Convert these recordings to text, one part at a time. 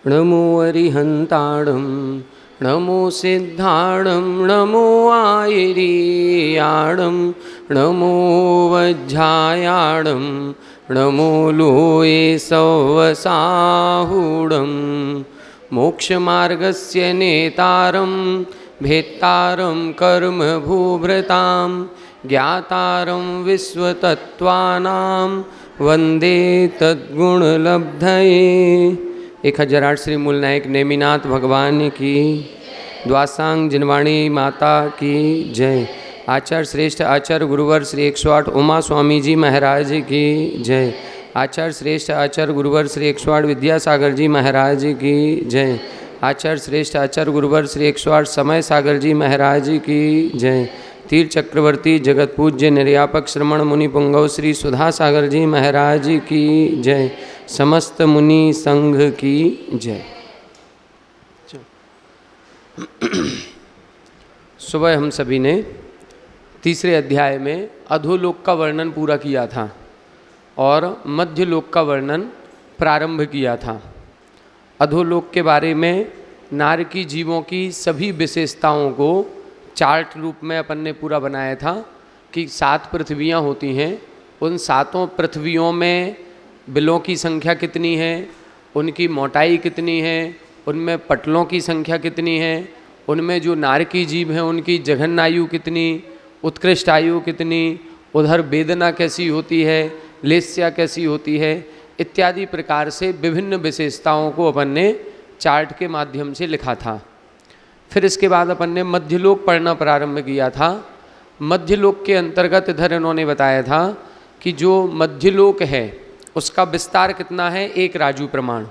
नमो अरिहन्ताणं नमो सिद्धाणं नमो आयिरीयाणं नमो वज्झायाणं नमो लोये सवसाहूढं मोक्षमार्गस्य नेतारं भेत्तारं कर्मभूभृतां ज्ञातारं विश्वतत्त्वानां वन्दे तद्गुणलब्धये। 1008 श्री मूलनायक नेमिनाथ भगवान की, द्वासांग जिनवाणी माता की जय। आचार्य श्रेष्ठ आचार्य गुरुवर श्री 108 उमा स्वामी जी महाराज की जय। आचार्य श्रेष्ठ आचार्य गुरुवर श्री 108 विद्यासागर जी महाराज की जय। आचार्य श्रेष्ठ आचार्य गुरुवर श्री 108 समय सागर जी महाराज की जय। तीर चक्रवर्ती जगत पूज्य निर्यापक श्रमण मुनि पुंगव श्री सुधा सागर जी महाराज की जय। समस्त मुनि संघ की जय। सुबह हम सभी ने तीसरे अध्याय में अधोलोक का वर्णन पूरा किया था और मध्यलोक का वर्णन प्रारंभ किया था। अधोलोक के बारे में नारकी जीवों की सभी विशेषताओं को चार्ट रूप में अपन ने पूरा बनाया था कि 7 पृथ्वियाँ होती हैं, उन 7 पृथ्वियों में बिलों की संख्या कितनी है, उनकी मोटाई कितनी है, उनमें पटलों की संख्या कितनी है, उनमें जो नारकी जीव हैं उनकी जघन आयु कितनी, उत्कृष्ट आयु कितनी, उधर वेदना कैसी होती है, लेस्या कैसी होती है, इत्यादि प्रकार से विभिन्न विशेषताओं को अपन ने चार्ट के माध्यम से लिखा था। फिर इसके बाद अपन ने मध्यलोक पढ़ना प्रारंभ किया था। मध्यलोक के अंतर्गत इधर इन्होंने बताया था कि जो मध्यलोक है उसका विस्तार कितना है, 1 राजू प्रमाण।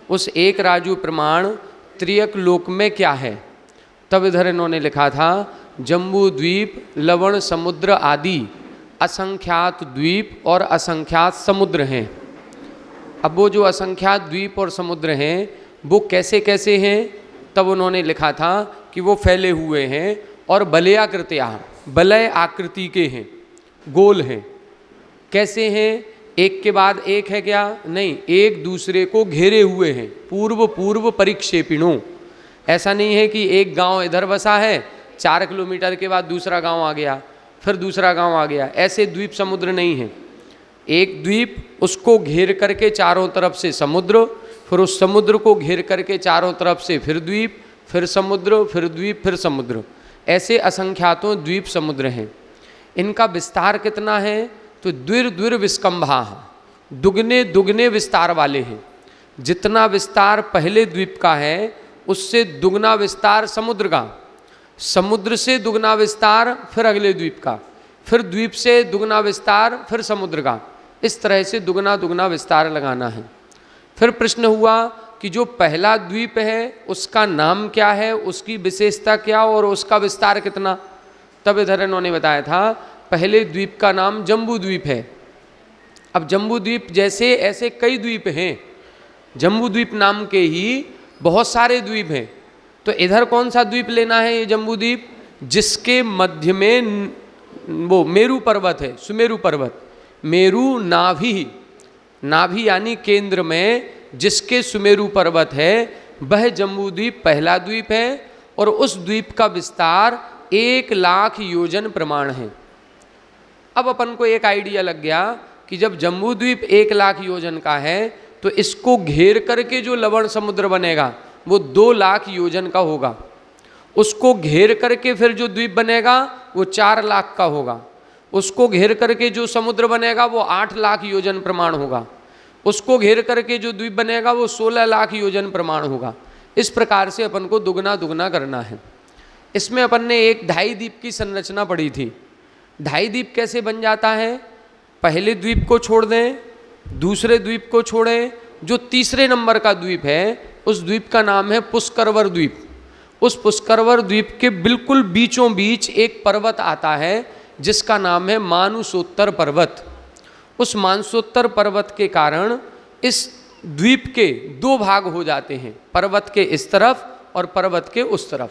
उस 1 राजू प्रमाण त्रियक लोक में क्या है, तब इधर इन्होंने लिखा था जम्बू द्वीप, लवण समुद्र आदि असंख्यात द्वीप और असंख्यात समुद्र हैं। अब वो जो असंख्यात द्वीप और समुद्र हैं वो कैसे कैसे हैं, तब उन्होंने लिखा था कि वो फैले हुए हैं और बलयाकृत्या, बलय आकृति के हैं, गोल हैं। कैसे हैं, एक के बाद एक है क्या, नहीं, एक दूसरे को घेरे हुए हैं, पूर्व पूर्व परिक्षेपिणों। ऐसा नहीं है कि एक गांव इधर बसा है, 4 किलोमीटर के बाद दूसरा गांव आ गया, फिर दूसरा गांव आ गया, ऐसे द्वीप समुद्र नहीं है। एक द्वीप, उसको घेर करके चारों तरफ से समुद्र, फिर उस समुद्र को घेर करके चारों तरफ से फिर द्वीप, फिर समुद्र, फिर द्वीप, फिर समुद्र, ऐसे असंख्यातों द्वीप समुद्र हैं। इनका विस्तार कितना है, तो द्विर विस्कंभा, दुगने दुगने विस्तार वाले हैं। जितना विस्तार पहले द्वीप का है उससे दुगना विस्तार समुद्र का, समुद्र से दुगना विस्तार फिर अगले द्वीप का, फिर द्वीप से दुगना विस्तार फिर समुद्र का, इस तरह से दुगना दुगना विस्तार लगाना है। फिर प्रश्न हुआ कि जो पहला द्वीप है उसका नाम क्या है, उसकी विशेषता क्या और उसका विस्तार कितना। तब इधर इन्होंने बताया था पहले द्वीप का नाम जम्बू द्वीप है। अब जम्बू द्वीप जैसे ऐसे कई द्वीप हैं, जम्बू द्वीप नाम के ही बहुत सारे द्वीप हैं। तो इधर कौन सा द्वीप लेना है, ये जम्बू द्वीप जिसके मध्य में वो मेरू पर्वत है, सुमेरु पर्वत, मेरू नाभि, नाभि यानी केंद्र में जिसके सुमेरु पर्वत है, वह जम्बू द्वीप पहला द्वीप है और उस द्वीप का विस्तार 1,00,000 योजन प्रमाण है। अब अपन को एक आइडिया लग गया कि जब जम्बू द्वीप 1,00,000 योजन का है तो इसको घेर करके जो लवण समुद्र बनेगा वो 2,00,000 योजन का होगा। उसको घेर करके फिर जो द्वीप बनेगा वो 4,00,000 का होगा। उसको घेर करके जो समुद्र बनेगा वो 8,00,000 योजन प्रमाण होगा। उसको घेर करके जो द्वीप बनेगा वो 16,00,000 योजन प्रमाण होगा। इस प्रकार से अपन को दुगना दुगना करना है। इसमें अपन ने एक 2.5 द्वीप की संरचना पढ़ी थी। 2.5 द्वीप कैसे बन जाता है, पहले द्वीप को छोड़ दें, दूसरे द्वीप को छोड़ें, जो तीसरे नंबर का द्वीप है उस द्वीप का नाम है पुष्करवर द्वीप। उस पुष्करवर द्वीप के बिल्कुल बीचों बीच एक पर्वत आता है जिसका नाम है मानुसोत्तर पर्वत। उस मानसोत्तर पर्वत के कारण इस द्वीप के 2 भाग हो जाते हैं, पर्वत के इस तरफ और पर्वत के उस तरफ।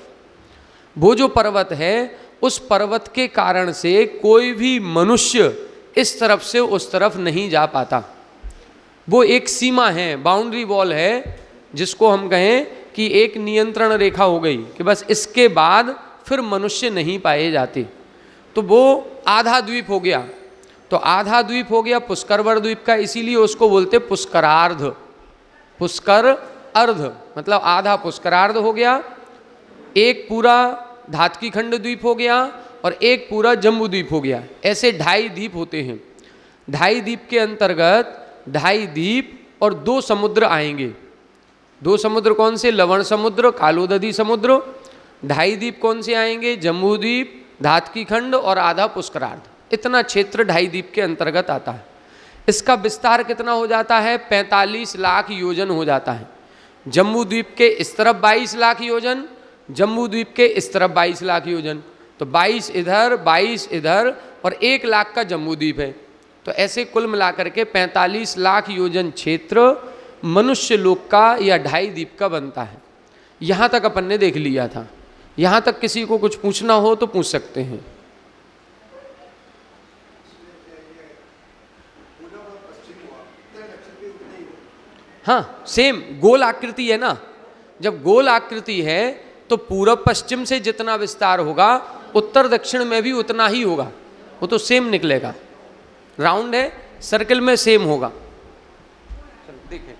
वो जो पर्वत है उस पर्वत के कारण से कोई भी मनुष्य इस तरफ से उस तरफ नहीं जा पाता। वो एक सीमा है, बाउंड्री वॉल है जिसको हम कहें कि एक नियंत्रण रेखा हो गई कि बस इसके बाद फिर मनुष्य नहीं पाए जाते, तो वो आधा द्वीप हो गया। तो आधा द्वीप हो गया पुष्करवर द्वीप का, इसीलिए उसको बोलते पुष्करार्ध। पुष्कर अर्ध मतलब आधा पुष्करार्ध हो गया, एक पूरा धातकी खंड द्वीप हो गया और एक पूरा जम्बू द्वीप हो गया। ऐसे 2.5 द्वीप होते हैं। 2.5 द्वीप के अंतर्गत 2.5 द्वीप और 2 समुद्र आएंगे। 2 समुद्र कौन से? लवण समुद्र, कालोदधी समुद्र। 2.5 द्वीप कौन से आएंगे? जम्बू द्वीप, धातकी खंड और आधा पुष्करार्ध। इतना क्षेत्र 2.5 द्वीप के अंतर्गत आता है। इसका विस्तार कितना हो जाता है? 45 लाख योजन हो जाता है। जम्बू द्वीप के इस तरफ 22 लाख योजन, जम्बू द्वीप के इस तरफ 22 लाख योजन, तो 22 इधर 22 इधर और 1 लाख का जम्बू द्वीप है। तो ऐसे कुल मिलाकर के 45 लाख योजन क्षेत्र मनुष्य लोक का या 2.5 द्वीप का बनता है। यहाँ तक अपन ने देख लिया था। यहाँ तक किसी को कुछ पूछना हो तो पूछ सकते हैं। हाँ, सेम गोल आकृति है ना। जब गोल आकृति है तो पूरब पश्चिम से जितना विस्तार होगा उत्तर दक्षिण में भी उतना ही होगा, वो तो सेम निकलेगा। राउंड है, सर्कल में सेम होगा। चलो देखें,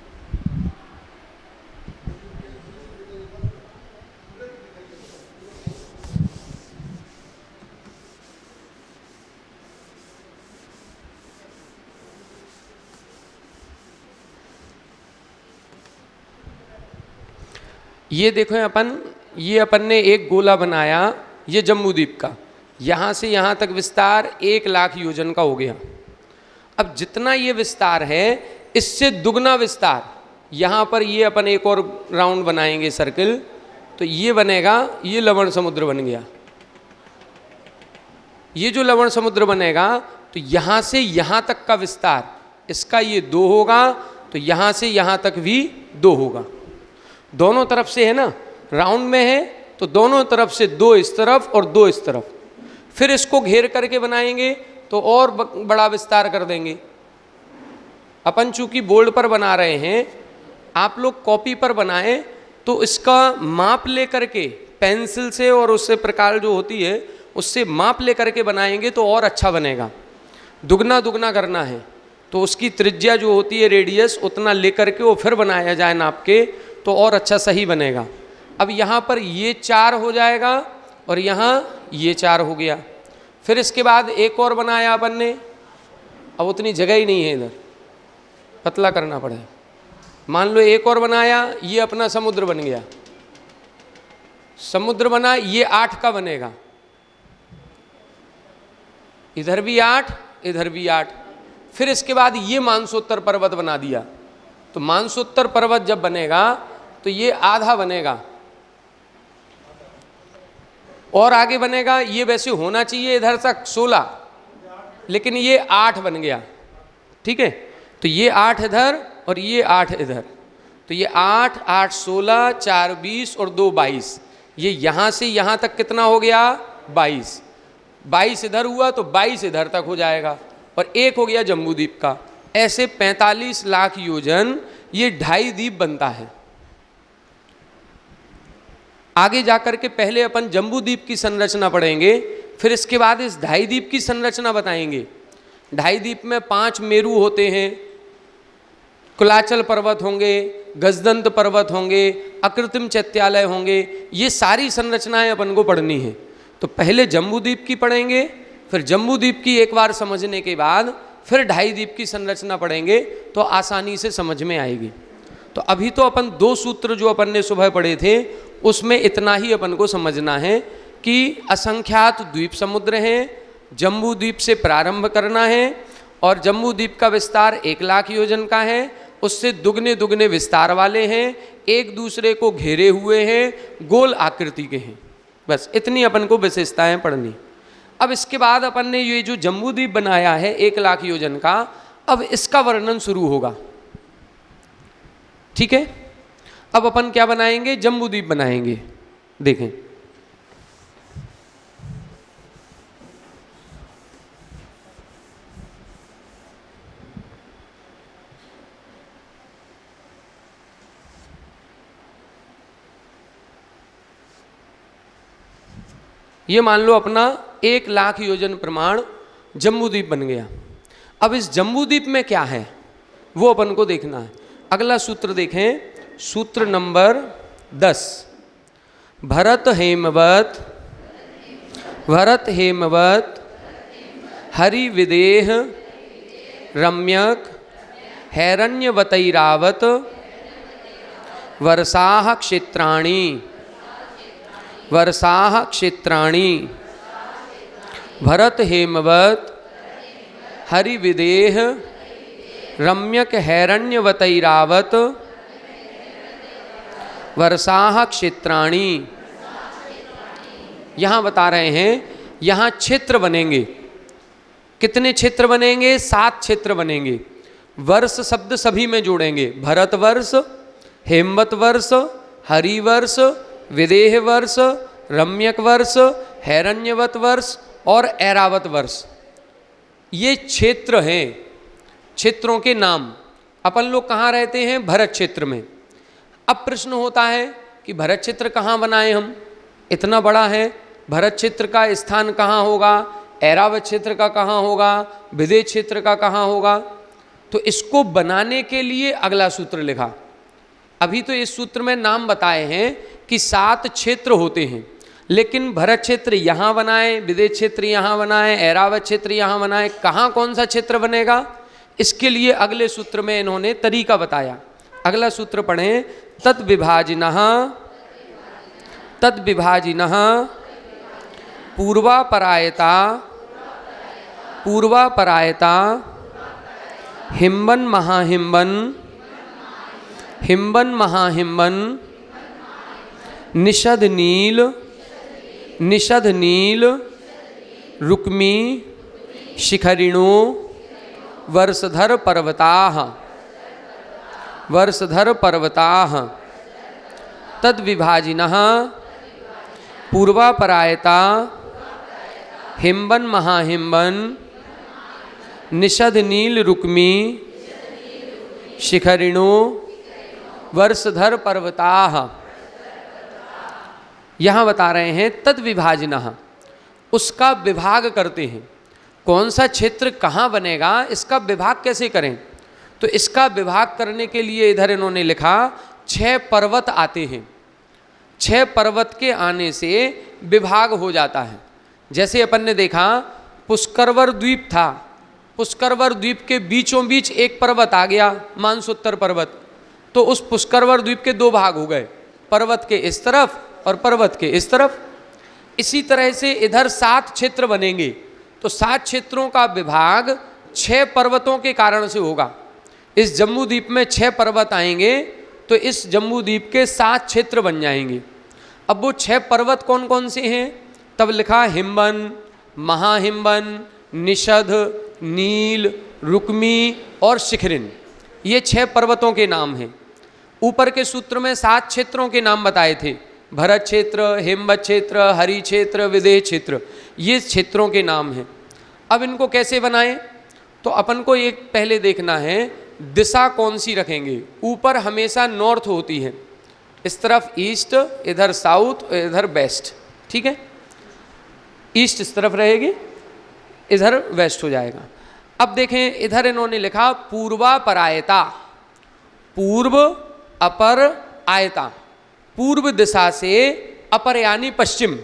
ये देखो ये अपन ने एक गोला बनाया, ये जम्बू द्वीप का, यहाँ से यहाँ तक विस्तार 1 लाख योजन का हो गया। अब जितना ये विस्तार है इससे दुगना विस्तार यहाँ पर ये अपन एक और राउंड बनाएंगे सर्किल, तो ये बनेगा, ये लवण समुद्र बन गया। ये जो लवण समुद्र बनेगा तो यहाँ से यहाँ तक का विस्तार इसका ये 2 होगा, तो यहाँ से यहाँ तक भी 2 होगा। दोनों तरफ से है ना, राउंड में है तो दोनों तरफ से 2 इस तरफ और 2 इस तरफ। फिर इसको घेर करके बनाएंगे तो और बड़ा विस्तार कर देंगे। अपन चूंकि बोर्ड पर बना रहे हैं, आप लोग कॉपी पर बनाएं तो इसका माप ले करके पेंसिल से और उससे प्रकार जो होती है उससे माप ले करके बनाएंगे तो और अच्छा बनेगा। दुगना दुगना करना है तो उसकी त्रिज्या जो होती है रेडियस उतना ले करके वो फिर बनाया जाए नाप के तो और अच्छा सही बनेगा। अब यहाँ पर ये 4 हो जाएगा और यहाँ ये 4 हो गया। फिर इसके बाद एक और बनाया अपन ने, अब उतनी जगह ही नहीं है, इधर पतला करना पड़ेगा। मान लो एक और बनाया, ये अपना समुद्र बन गया। समुद्र बना, ये 8 का बनेगा, इधर भी 8 इधर भी 8। फिर इसके बाद ये मानसोत्तर पर्वत बना दिया, तो मानसोत्तर पर्वत जब बनेगा तो ये आधा बनेगा और आगे बनेगा। ये वैसे होना चाहिए इधर तक 16, लेकिन ये 8 बन गया। ठीक है, तो ये 8 इधर और ये 8 इधर, तो ये 8 8 16 4 20 और 2 22। ये यहाँ से यहाँ तक कितना हो गया? 22। 22 इधर हुआ तो 22 इधर तक हो जाएगा और एक हो गया जम्बू द्वीप का। ऐसे 45 लाख योजन ये 2.5 द्वीप बनता है। आगे जाकर के पहले अपन जम्बू द्वीप की संरचना पढ़ेंगे, फिर इसके बाद इस 2.5 द्वीप की संरचना बताएंगे। 2.5 द्वीप में 5 मेरू होते हैं, कुलाचल पर्वत होंगे, गजदंत पर्वत होंगे, अकृत्रिम चैत्यालय होंगे। ये सारी संरचनाएं अपन को पढ़नी है। तो पहले जम्बू द्वीप की पढ़ेंगे, फिर जम्बू द्वीप की एक बार समझने के बाद फिर 2.5 द्वीप की संरचना पढ़ेंगे तो आसानी से समझ में आएगी। तो अभी तो अपन 2 सूत्र जो अपन ने सुबह पढ़े थे उसमें इतना ही अपन को समझना है कि असंख्यात द्वीप समुद्र हैं, जम्बू द्वीप से प्रारंभ करना है और जम्बू द्वीप का विस्तार 1 लाख योजन का है, उससे दुगने दुगने विस्तार वाले हैं, एक दूसरे को घेरे हुए हैं, गोल आकृति के हैं। बस इतनी अपन को विशेषताएं पढ़नी। अब इसके बाद अपन ने ये जो जम्बू द्वीप बनाया है 1 लाख योजन का, अब इसका वर्णन शुरू होगा। ठीक है, अब अपन क्या बनाएंगे? जम्बू द्वीप बनाएंगे। देखें, ये मान लो अपना 1,00,000 योजन प्रमाण जम्बूद्वीप बन गया। अब इस जम्बूद्वीप में क्या है वो अपन को देखना है। अगला सूत्र देखें, सूत्र नंबर 10। भरत हेमवत हरि विदेह रम्यक हैरण्यवतैरावत वर्षाः क्षेत्राणि भरत हेमवत हरि विदेह रम्यक हैरण्यवतैरावत वर्षाः क्षेत्राणि। यहाँ बता रहे हैं, यहाँ क्षेत्र बनेंगे। कितने क्षेत्र बनेंगे? 7 क्षेत्र बनेंगे। वर्ष शब्द सभी में जोड़ेंगे, भरत वर्ष, हेमवत वर्ष, हरि वर्ष, विदेह वर्ष, रम्यक वर्ष, हैरण्यवत वर्ष और ऐरावत वर्ष। ये क्षेत्र हैं, क्षेत्रों के नाम। अपन लोग कहाँ रहते हैं? भरत क्षेत्र में। अब प्रश्न होता है कि भरत क्षेत्र कहाँ बनाए हम? इतना बड़ा है, भरत क्षेत्र का स्थान कहाँ होगा? ऐरावत क्षेत्र का कहाँ होगा? विदेह क्षेत्र का कहाँ होगा? तो इसको बनाने के लिए अगला सूत्र लिखा। अभी तो इस सूत्र में नाम बताए हैं कि 7 क्षेत्र होते हैं, लेकिन भरत क्षेत्र यहाँ बनाए, विदेह क्षेत्र यहाँ बनाए, ऐरावत क्षेत्र यहाँ बनाए, कहाँ कौन सा क्षेत्र बनेगा इसके लिए अगले सूत्र में इन्होंने तरीका बताया। अगला सूत्र पढ़ें, तद्विभाजिनः पूर्वापरायता हिम्बन महाहिम्बन निषद नील रुक्मी शिखरिणो वर्षधर पर्वताः तद्विभाजिनः पूर्वापरायता हिम्बन महाहिम्बन निषद नील रुक्मी शिखरिणो वर्षधर पर्वताः। यहाँ बता रहे हैं तद्विभाजिनः, उसका विभाग करते हैं। कौन सा क्षेत्र कहाँ बनेगा, इसका विभाग कैसे करें? तो इसका विभाग करने के लिए इधर इन्होंने लिखा 6 पर्वत आते हैं। 6 पर्वत के आने से विभाग हो जाता है। जैसे अपन ने देखा पुष्करवर द्वीप था, पुष्करवर द्वीप के बीचों बीच एक पर्वत आ गया, मानसोत्तर पर्वत। तो उस पुष्करवर द्वीप के 2 भाग हो गए, पर्वत के इस तरफ और पर्वत के इस तरफ। इसी तरह से इधर 7 क्षेत्र बनेंगे। तो 7 क्षेत्रों का विभाग 6 पर्वतों के कारण से होगा। इस जम्बूद्वीप में 6 पर्वत आएंगे तो इस जम्बूद्वीप के 7 क्षेत्र बन जाएंगे। अब वो 6 पर्वत कौन कौन से हैं? तब लिखा हिम्बन, महाहिम्बन, निषद, नील, रुक्मी और शिखरिन। ये 6 पर्वतों के नाम हैं। ऊपर के सूत्र में 7 क्षेत्रों के नाम बताए थे, भरत क्षेत्र, हेमवत क्षेत्र, हरि क्षेत्र, विदेह क्षेत्र। ये क्षेत्रों के नाम हैं। अब इनको कैसे बनाएं? तो अपन को एक पहले देखना है दिशा कौन सी रखेंगे। ऊपर हमेशा नॉर्थ होती है, इस तरफ ईस्ट, इधर साउथ, इधर वेस्ट। ठीक है, ईस्ट इस तरफ रहेगी, इधर वेस्ट हो जाएगा। अब देखें इधर इन्होंने लिखा पूर्वापरायता, पूर्व अपर आयता, पूर्व दिशा से अपर यानी पश्चिम।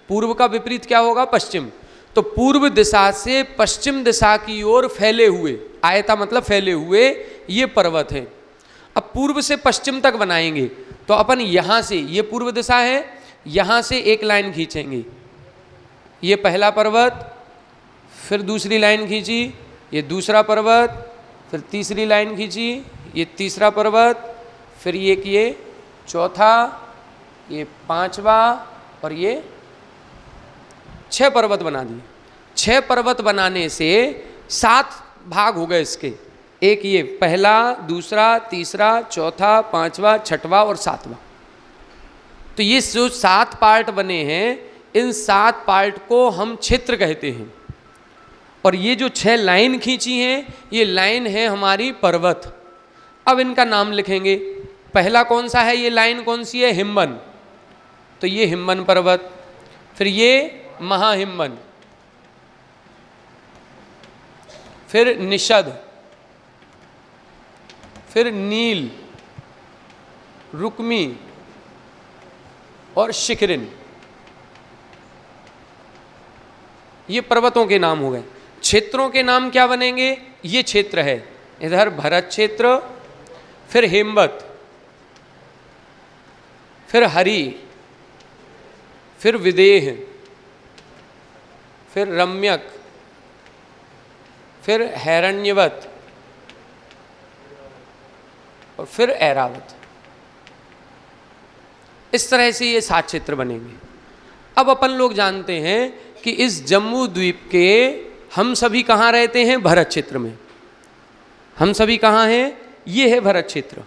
पूर्व का विपरीत क्या होगा? पश्चिम। तो पूर्व दिशा से पश्चिम दिशा की ओर फैले हुए, आयता मतलब फैले हुए, ये पर्वत हैं। अब पूर्व से पश्चिम तक बनाएंगे तो अपन यहाँ से, ये पूर्व दिशा है, यहाँ से एक लाइन खींचेंगे, ये पहला पर्वत, फिर दूसरी लाइन खींची, ये दूसरा पर्वत, फिर तीसरी लाइन खींची, ये तीसरा पर्वत, फिर ये चौथा, ये 5वां और ये 6 पर्वत बना दिए। 6 पर्वत बनाने से 7 भाग हो गए इसके। एक ये पहला, दूसरा, तीसरा, चौथा, 5वां, 6वां और 7वां। तो ये जो 7 पार्ट बने हैं, इन 7 पार्ट को हम क्षेत्र कहते हैं। और ये जो 6 लाइन खींची हैं, ये लाइन है हमारी पर्वत। अब इनका नाम लिखेंगे। पहला कौन सा है? ये लाइन कौन सी है? हिम्बन। तो ये हिम्बन पर्वत। फिर ये महाहिम्बन, फिर निषद, फिर नील, रुक्मी और शिखरिन। ये पर्वतों के नाम हो गए। क्षेत्रों के नाम क्या बनेंगे? ये क्षेत्र है, इधर भरत क्षेत्र, फिर हेमवत, फिर हरि, फिर विदेह, फिर रम्यक, फिर हैरण्यवत और फिर ऐरावत। इस तरह से ये 7 क्षेत्र बनेंगे। अब अपन लोग जानते हैं कि इस जम्बू द्वीप के हम सभी कहाँ रहते हैं? भरत क्षेत्र में। हम सभी कहाँ हैं? ये है भरत क्षेत्र।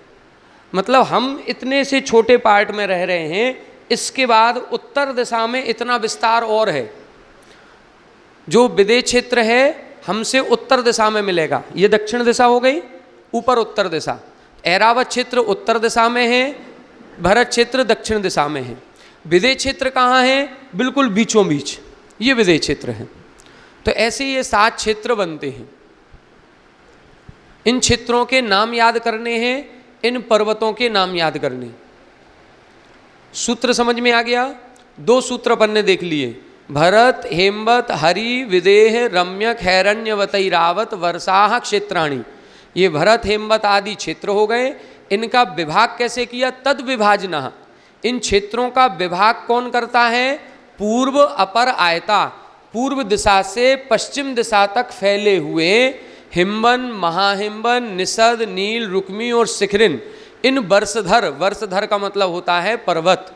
मतलब हम इतने से छोटे पार्ट में रह रहे हैं, इसके बाद उत्तर दिशा में इतना विस्तार और है। जो विदेह क्षेत्र है हमसे उत्तर दिशा में मिलेगा, ये दक्षिण दिशा हो गई, ऊपर उत्तर दिशा। ऐरावत क्षेत्र उत्तर दिशा में है, भरत क्षेत्र दक्षिण दिशा में है। विदेह क्षेत्र कहाँ है? बिल्कुल बीचों बीच, ये विदेह क्षेत्र है। तो ऐसे ये 7 क्षेत्र बनते हैं। इन क्षेत्रों के नाम याद करने हैं, इन पर्वतों के नाम याद करने। सूत्र समझ में आ गया? 2 सूत्र अपन ने देख लिए, भरत, हेमवत, हरि, विदेह, रम्यक, हैरण्यवतैरावत, वर्षाः क्षेत्राणि। ये भरत, हेमवत आदि क्षेत्र हो गए। इनका विभाग कैसे किया? तद विभाजनः। इन क्षेत्रों का विभाग कौन करता है? पूर्व अपर आयता, पूर्व दिशा से पश्चिम दिशा तक फैले हुए हिम्बन, महाहिम्बन, निषद, नील, रुक्मी और शिखरिन, इन वर्षधर, वर्षधर का मतलब होता है पर्वत,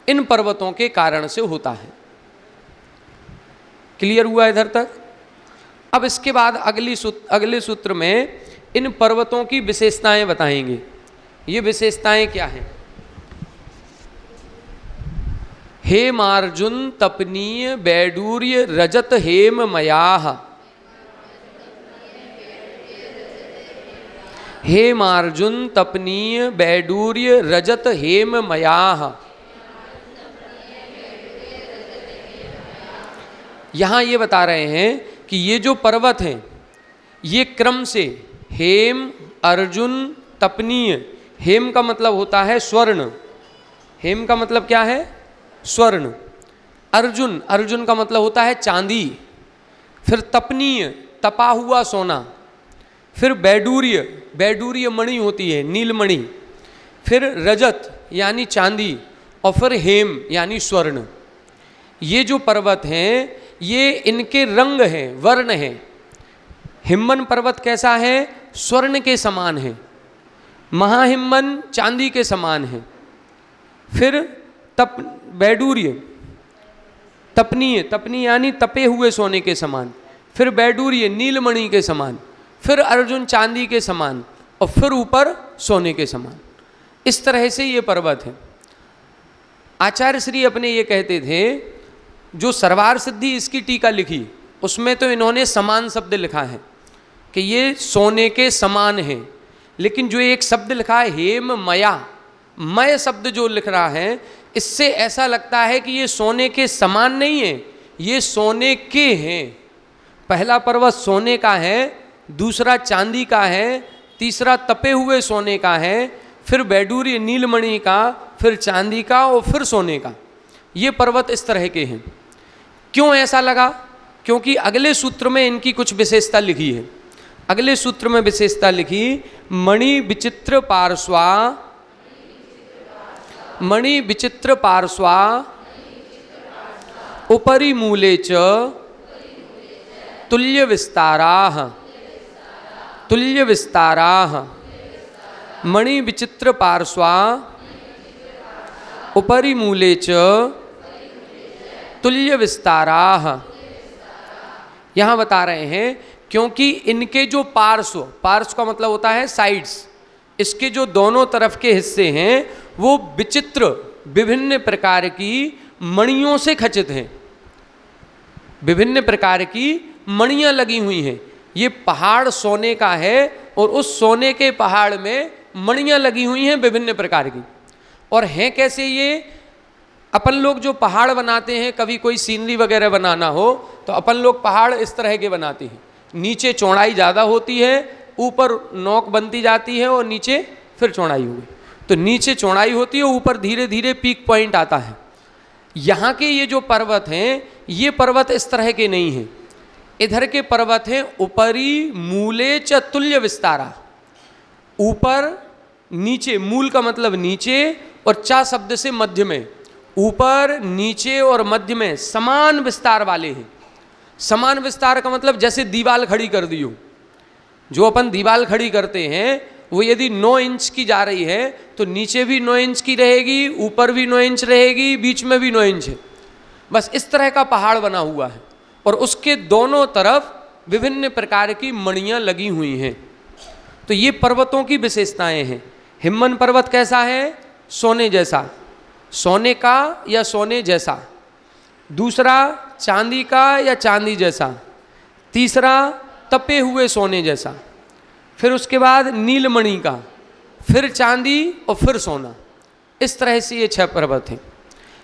इन पर्वतों के कारण से होता है। क्लियर हुआ इधर तक? अब इसके बाद अगले सूत्र में इन पर्वतों की विशेषताएं बताएंगे। ये विशेषताएं क्या हैं? हेमार्जुन तपनीय बैडूर्य रजत हेम मयाः। हेमार्जुन तपनीय बैडूर्य रजत हेम मयाः। यहाँ ये बता रहे हैं कि ये जो पर्वत हैं ये क्रम से हेम, अर्जुन, तपनीय। हेम का मतलब होता है स्वर्ण, हेम का मतलब क्या है? स्वर्ण। अर्जुन, अर्जुन का मतलब होता है चांदी। फिर तपनीय, तपा हुआ सोना। फिर बैडूर्य, बैडूर्य मणि होती है, नीलमणि। फिर रजत यानी चांदी, और फिर हेम यानी स्वर्ण। ये जो पर्वत हैं ये इनके रंग हैं, वर्ण हैं। हिम्मन पर्वत कैसा है? स्वर्ण के समान है। महाहिम्मन चांदी के समान है। फिर बैडूर्य, तपनीय, तपनी यानी तपे हुए सोने के समान। फिर बैडूर्य नीलमणि के समान। फिर अर्जुन चांदी के समान, और फिर ऊपर सोने के समान। इस तरह से ये पर्वत है। आचार्य श्री अपने ये कहते थे, जो सर्वार सिद्धि इसकी टीका लिखी उसमें तो इन्होंने समान शब्द लिखा है कि ये सोने के समान है, लेकिन जो एक शब्द लिखा है हेम मया, मय शब्द जो लिख रहा है, इससे ऐसा लगता है कि ये सोने के समान नहीं है, ये सोने के हैं। पहला पर्वत सोने का है, दूसरा चांदी का है, तीसरा तपे हुए सोने का है, फिर बैडूर्य नीलमणि का, फिर चांदी का और फिर सोने का। ये पर्वत इस तरह के हैं। क्यों ऐसा लगा? क्योंकि अगले सूत्र में इनकी कुछ विशेषता लिखी है। अगले सूत्र में विशेषता लिखी, मणि विचित्र पार्श्वा, मणि विचित्र पार्श्वा उपरि मूले च तुल्य विस्ताराः, तुल्य विस्ताराः। मणि विचित्र पार्श्वा उपरि मूले च तुल्य विस्ताराः। यहाँ बता रहे हैं क्योंकि इनके जो पार्श्व, पार्श्व का मतलब होता है साइड्स, इसके जो दोनों तरफ के हिस्से हैं वो विचित्र विभिन्न प्रकार की मणियों से खचित हैं। विभिन्न प्रकार की मणियाँ लगी हुई हैं। ये पहाड़ सोने का है और उस सोने के पहाड़ में मणियाँ लगी हुई हैं विभिन्न प्रकार की। और हैं कैसे ये? अपन लोग जो पहाड़ बनाते हैं, कभी कोई सीनरी वगैरह बनाना हो तो अपन लोग पहाड़ इस तरह के बनाते हैं, नीचे चौड़ाई ज़्यादा होती है, ऊपर नोक बनती जाती है और नीचे फिर चौड़ाई हुई, तो नीचे चौड़ाई होती है, ऊपर धीरे धीरे पीक पॉइंट आता है। यहाँ के ये जो पर्वत हैं, ये पर्वत इस तरह के नहीं हैं। इधर के पर्वत हैं ऊपरी मूले च तुल्य विस्तारा, ऊपर नीचे, मूल का मतलब नीचे और चा शब्द से मध्य में, ऊपर नीचे और मध्य में समान विस्तार वाले हैं। समान विस्तार का मतलब जैसे दीवार खड़ी कर दी हो, जो अपन दीवार खड़ी करते हैं वो यदि 9 इंच की जा रही है तो नीचे भी 9 इंच की रहेगी, ऊपर भी 9 इंच रहेगी, बीच में भी 9 इंच है। बस इस तरह का पहाड़ बना हुआ है और उसके दोनों तरफ विभिन्न प्रकार की मणियाँ लगी हुई हैं। तो ये पर्वतों की विशेषताएं हैं। हिम्मन पर्वत कैसा है? सोने जैसा, सोने का या सोने जैसा। दूसरा चांदी का या चांदी जैसा। तीसरा तपे हुए सोने जैसा। फिर उसके बाद नीलमणि का, फिर चांदी और फिर सोना। इस तरह से ये 6 पर्वत हैं।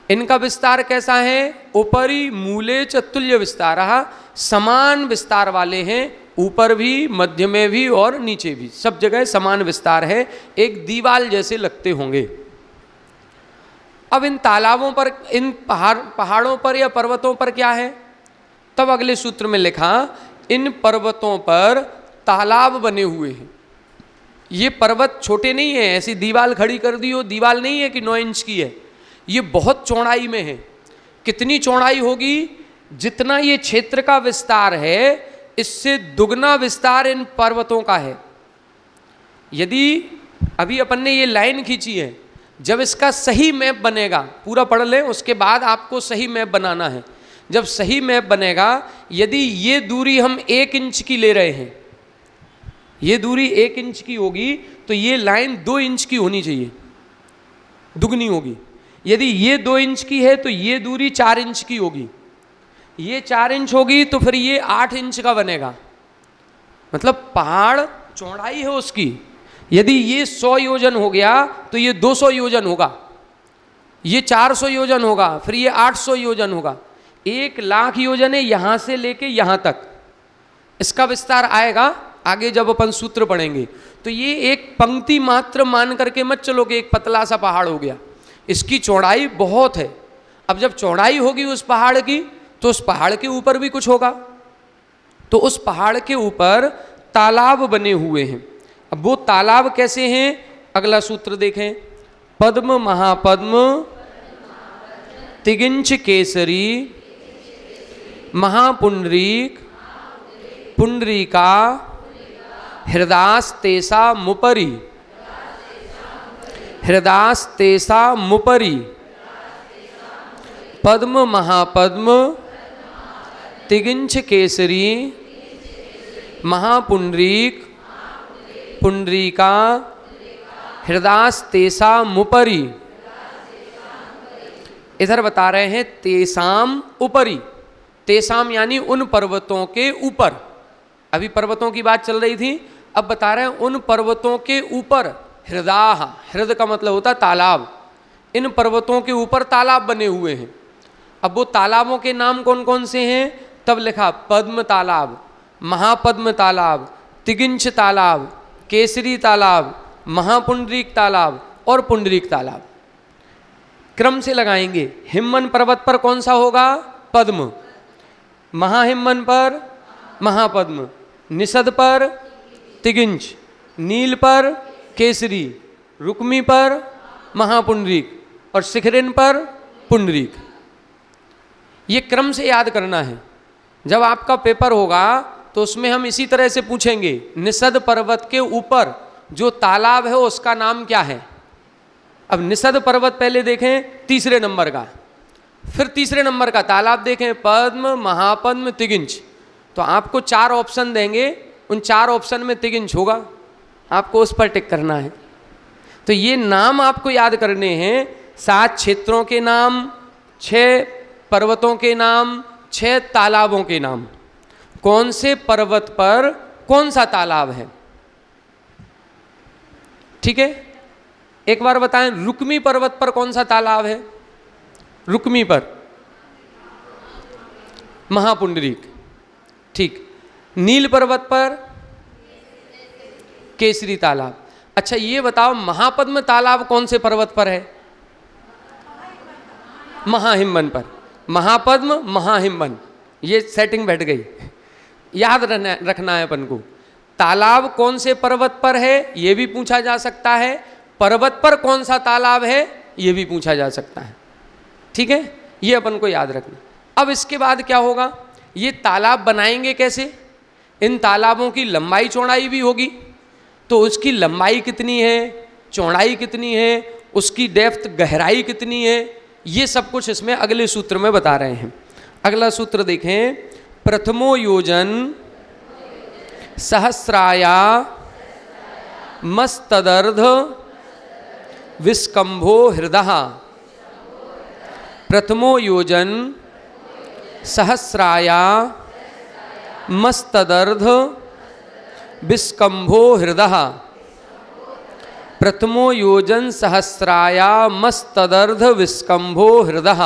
इनका विस्तार कैसा है? ऊपरी मूले च तुल्य विस्तारः, समान विस्तार वाले हैं, ऊपर भी, मध्य में भी और नीचे भी, सब जगह समान विस्तार है, एक दीवाल जैसे लगते होंगे। अब इन तालाबों पर, इन पहाड़ों पर या पर्वतों पर क्या है? तब अगले सूत्र में लिखा, इन पर्वतों पर तालाब बने हुए हैं। ये पर्वत छोटे नहीं है, ऐसी दीवाल खड़ी कर दी हो, दीवाल नहीं है कि 9 इंच की है, ये बहुत चौड़ाई में है। कितनी चौड़ाई होगी? जितना ये क्षेत्र का विस्तार है, इससे दुगना विस्तार इन पर्वतों का है। यदि अभी अपन ने ये लाइन खींची है, जब इसका सही मैप बनेगा, पूरा पढ़ लें, उसके बाद आपको सही मैप बनाना है। जब सही मैप बनेगा, यदि ये दूरी हम 1 इंच की ले रहे हैं, ये दूरी 1 इंच की होगी, तो ये लाइन 2 इंच की होनी चाहिए, दुगनी होगी। यदि ये 2 इंच की है तो ये दूरी 4 इंच की होगी, ये 4 इंच होगी तो फिर ये 8 इंच का बनेगा। मतलब पहाड़ चौड़ाई है उसकी। यदि ये 100 योजन हो गया तो ये 200 योजन होगा, ये 400 योजन होगा, फिर ये 800 योजन होगा, 1,00,000 योजन है यहाँ से लेके यहाँ तक। इसका विस्तार आएगा आगे जब अपन सूत्र पढ़ेंगे। तो ये एक पंक्ति मात्र मान करके मत चलो कि एक पतला सा पहाड़ हो गया, इसकी चौड़ाई बहुत है। अब जब चौड़ाई होगी उस पहाड़ की, तो उस पहाड़ के ऊपर भी कुछ होगा। तो उस पहाड़ के ऊपर तालाब बने हुए हैं। अब वो तालाब कैसे हैं? अगला सूत्र देखें, पद्म महापद्म तिगिंच केसरी महापुंडरीक पुंडरीका हृदास्तेसा मुपरी, हृदास्तेसा मुपरी पद्म महापद्म तिगिंच केसरी महापुंडरीक पुंडरीका हृदास्तेसा मुपरी। इधर बता रहे हैं तेसाम उपरी, तेसाम यानी उन पर्वतों के ऊपर। अभी पर्वतों की बात चल रही थी, अब बता रहे हैं उन पर्वतों के ऊपर। हृदाह, हृद का मतलब होता है तालाब। इन पर्वतों के ऊपर तालाब बने हुए हैं। अब वो तालाबों के नाम कौन कौन से हैं? तब लिखा पद्म तालाब, महापद्म तालाब, तिगिंच तालाब, केसरी तालाब, महापुंडरीक तालाब और पुंडरीक तालाब। क्रम से लगाएंगे। हिम्मन पर्वत पर कौन सा होगा? पद्म। महाहिम्मन पर महापद्म, निषद पर तिगिंच, नील पर केसरी, रुक्मी पर महापुंडरीक और शिखरिन पर पुंडरीक। ये क्रम से याद करना है। जब आपका पेपर होगा तो उसमें हम इसी तरह से पूछेंगे, निषद पर्वत के ऊपर जो तालाब है उसका नाम क्या है। अब निषद पर्वत पहले देखें 3रे नंबर का, फिर 3रे नंबर का तालाब देखें, पद्म महापद्म तिगिंच। तो आपको 4 ऑप्शन देंगे, उन 4 ऑप्शन में तिगिंच होगा, आपको उस पर टिक करना है। तो ये नाम आपको याद करने हैं, 7 क्षेत्रों के नाम, 6 पर्वतों के नाम, 6 तालाबों के नाम। कौन से पर्वत पर कौन सा तालाब है, ठीक है। एक बार बताएं, रुक्मी पर्वत पर कौन सा तालाब है? रुक्मी पर, महापुंडरीक, ठीक। नील पर्वत पर केसरी तालाब। अच्छा ये बताओ महापद्म तालाब कौन से पर्वत पर है? महाहिमवन पर। महापद्म महाहिमवन, ये सेटिंग बैठ गई, याद रखना है अपन को। तालाब कौन से पर्वत पर है ये भी पूछा जा सकता है, पर्वत पर कौन सा तालाब है ये भी पूछा जा सकता है, ठीक है, ये अपन को याद रखना। अब इसके बाद क्या होगा, ये तालाब बनाएंगे कैसे? इन तालाबों की लंबाई चौड़ाई भी होगी, तो उसकी लंबाई कितनी है, चौड़ाई कितनी है, उसकी डेप्थ गहराई कितनी है, ये सब कुछ इसमें अगले सूत्र में बता रहे हैं। अगला सूत्र देखें, प्रथमो योजन सहस्राया मस्तदर्ध विस्कंभो हृदः। प्रथमो योजन सहस्राया मस्तदर्ध विस्कंभो हृदः। प्रथमो योजन सहस्राया मस्तदर्ध विस्कंभो हृदः।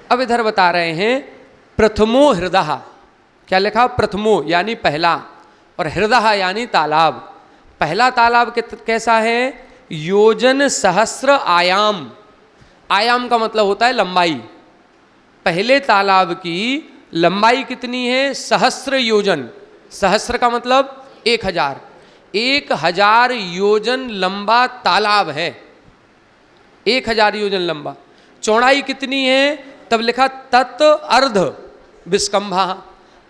अब इधर बता रहे हैं प्रथमो हृदः, क्या लिखा? प्रथमो यानी पहला, और हृदः यानी तालाब। पहला तालाब कैसा है? योजन सहस्र आयाम, आयाम का मतलब होता है लंबाई। पहले तालाब की लंबाई कितनी है? सहस्र योजन। सहस्र का मतलब 1000, 1000 योजन लंबा तालाब है, 1000 योजन लंबा। चौड़ाई कितनी है? तब लिखा तत् अर्ध विस्कंभा,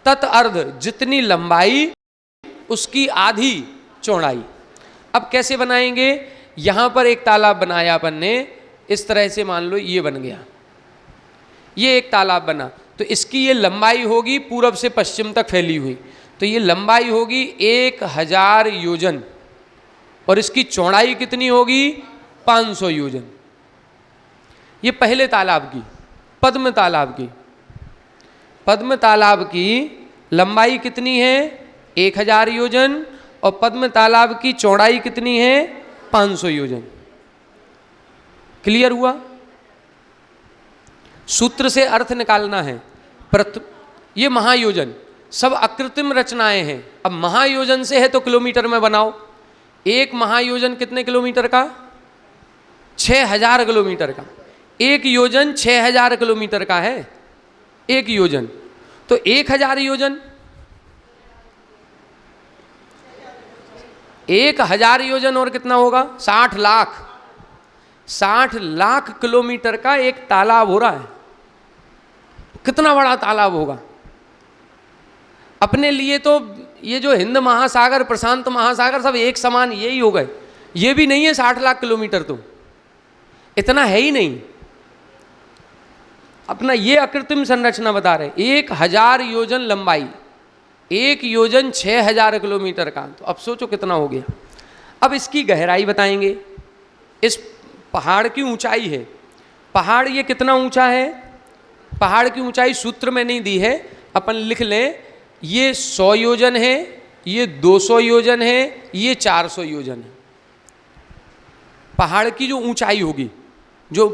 तत् अर्ध, जितनी लंबाई उसकी आधी चौड़ाई। अब कैसे बनाएंगे? यहां पर एक तालाब बनाया अपन ने, इस तरह से मान लो ये बन गया, ये एक तालाब बना, तो इसकी ये लंबाई होगी पूरब से पश्चिम तक फैली हुई, तो ये लंबाई होगी 1000 योजन, और इसकी चौड़ाई कितनी होगी? 500 योजन। ये पहले तालाब की, पद्म तालाब की, पद्म तालाब की लंबाई कितनी है? 1000 योजन, और पद्म तालाब की चौड़ाई कितनी है? 500 योजन। क्लियर हुआ? सूत्र से अर्थ निकालना है। ये महायोजन सब अकृत्रिम रचनाएं हैं। अब महायोजन से है तो किलोमीटर में बनाओ। एक महायोजन कितने किलोमीटर का? 6000 किलोमीटर का। एक योजन 6000 किलोमीटर का है, एक योजन। तो 1000 योजन, 1000 योजन और कितना होगा? 60 लाख। 60 लाख किलोमीटर का एक तालाब हो रहा है। कितना बड़ा तालाब होगा? अपने लिए तो ये जो हिंद महासागर, प्रशांत महासागर सब एक समान यही हो गए। ये भी नहीं है 60 लाख किलोमीटर, तो इतना है ही नहीं। अपना ये अकृत्रिम संरचना बता रहे। 1000 योजन लंबाई, एक योजन 6000 किलोमीटर का, तो अब सोचो कितना हो गया। अब इसकी गहराई बताएंगे। इस पहाड़ की ऊंचाई है, पहाड़ ये कितना ऊंचा है? पहाड़ की ऊंचाई सूत्र में नहीं दी है, अपन लिख लें। ये 100 योजन है, ये 200 योजन है, ये 400 योजन है। पहाड़ की जो ऊंचाई होगी, जो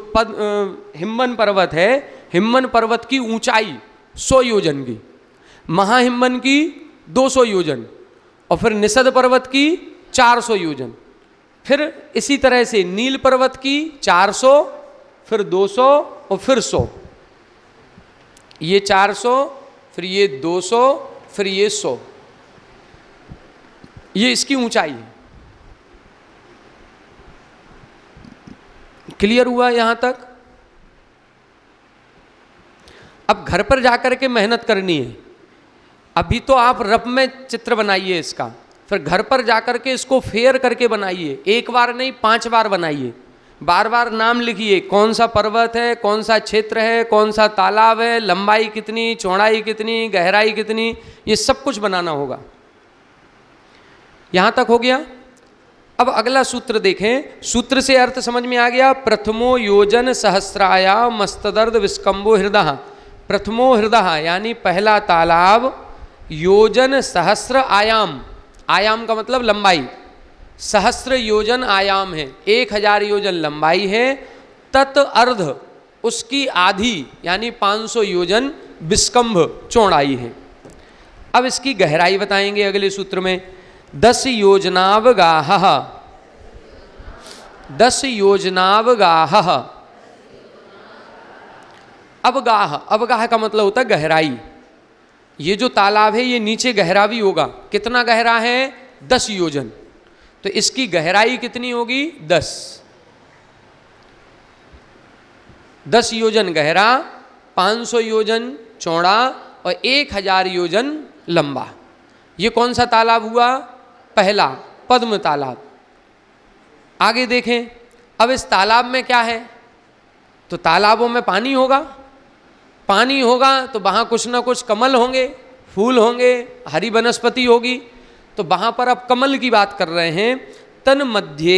हिमवन पर्वत है, हिमवन पर्वत की ऊंचाई 100 योजन की, महाहिमवन की 200 योजन, और फिर निषद पर्वत की 400 योजन। फिर इसी तरह से नील पर्वत की 400, फिर 200 और फिर 100। ये 400, फिर ये 200, फिर ये 100। ये इसकी ऊंचाई है। क्लियर हुआ यहां तक? अब घर पर जाकर के मेहनत करनी है। अभी तो आप रफ में चित्र बनाइए इसका, फिर घर पर जाकर के इसको फेयर करके बनाइए। एक बार नहीं 5 बार बनाइए, बार बार नाम लिखिए, कौन सा पर्वत है, कौन सा क्षेत्र है, कौन सा तालाब है, लंबाई कितनी, चौड़ाई कितनी, गहराई कितनी, ये सब कुछ बनाना होगा। यहां तक हो गया। अब अगला सूत्र देखें। सूत्र से अर्थ समझ में आ गया। प्रथमो योजन सहस्राया मस्तदर्द विस्कंभो हृदः। प्रथमो हृदः यानी पहला तालाब, योजन सहस्र आयाम, आयाम का मतलब लंबाई, सहस्र योजन आयाम है, 1000 योजन लंबाई है, तत् अर्ध उसकी आधी यानी 500 योजन विस्कंभ चौड़ाई है। अब इसकी गहराई बताएंगे अगले सूत्र में। 10 योजनावगाह, 10 योजनावगाह। अवगाह, अवगाह का मतलब होता है गहराई। ये जो तालाब है ये नीचे गहरा भी होगा। कितना गहरा है? 10 योजन। तो इसकी गहराई कितनी होगी? 10। 10 योजन गहरा, 500 योजन चौड़ा और 1000 योजन लंबा। ये कौन सा तालाब हुआ? पहला, पद्म तालाब। आगे देखें, अब इस तालाब में क्या है? तो तालाबों में पानी होगा, पानी होगा तो वहाँ कुछ ना कुछ कमल होंगे, फूल होंगे, हरी वनस्पति होगी। तो वहाँ पर अब कमल की बात कर रहे हैं। तन मध्य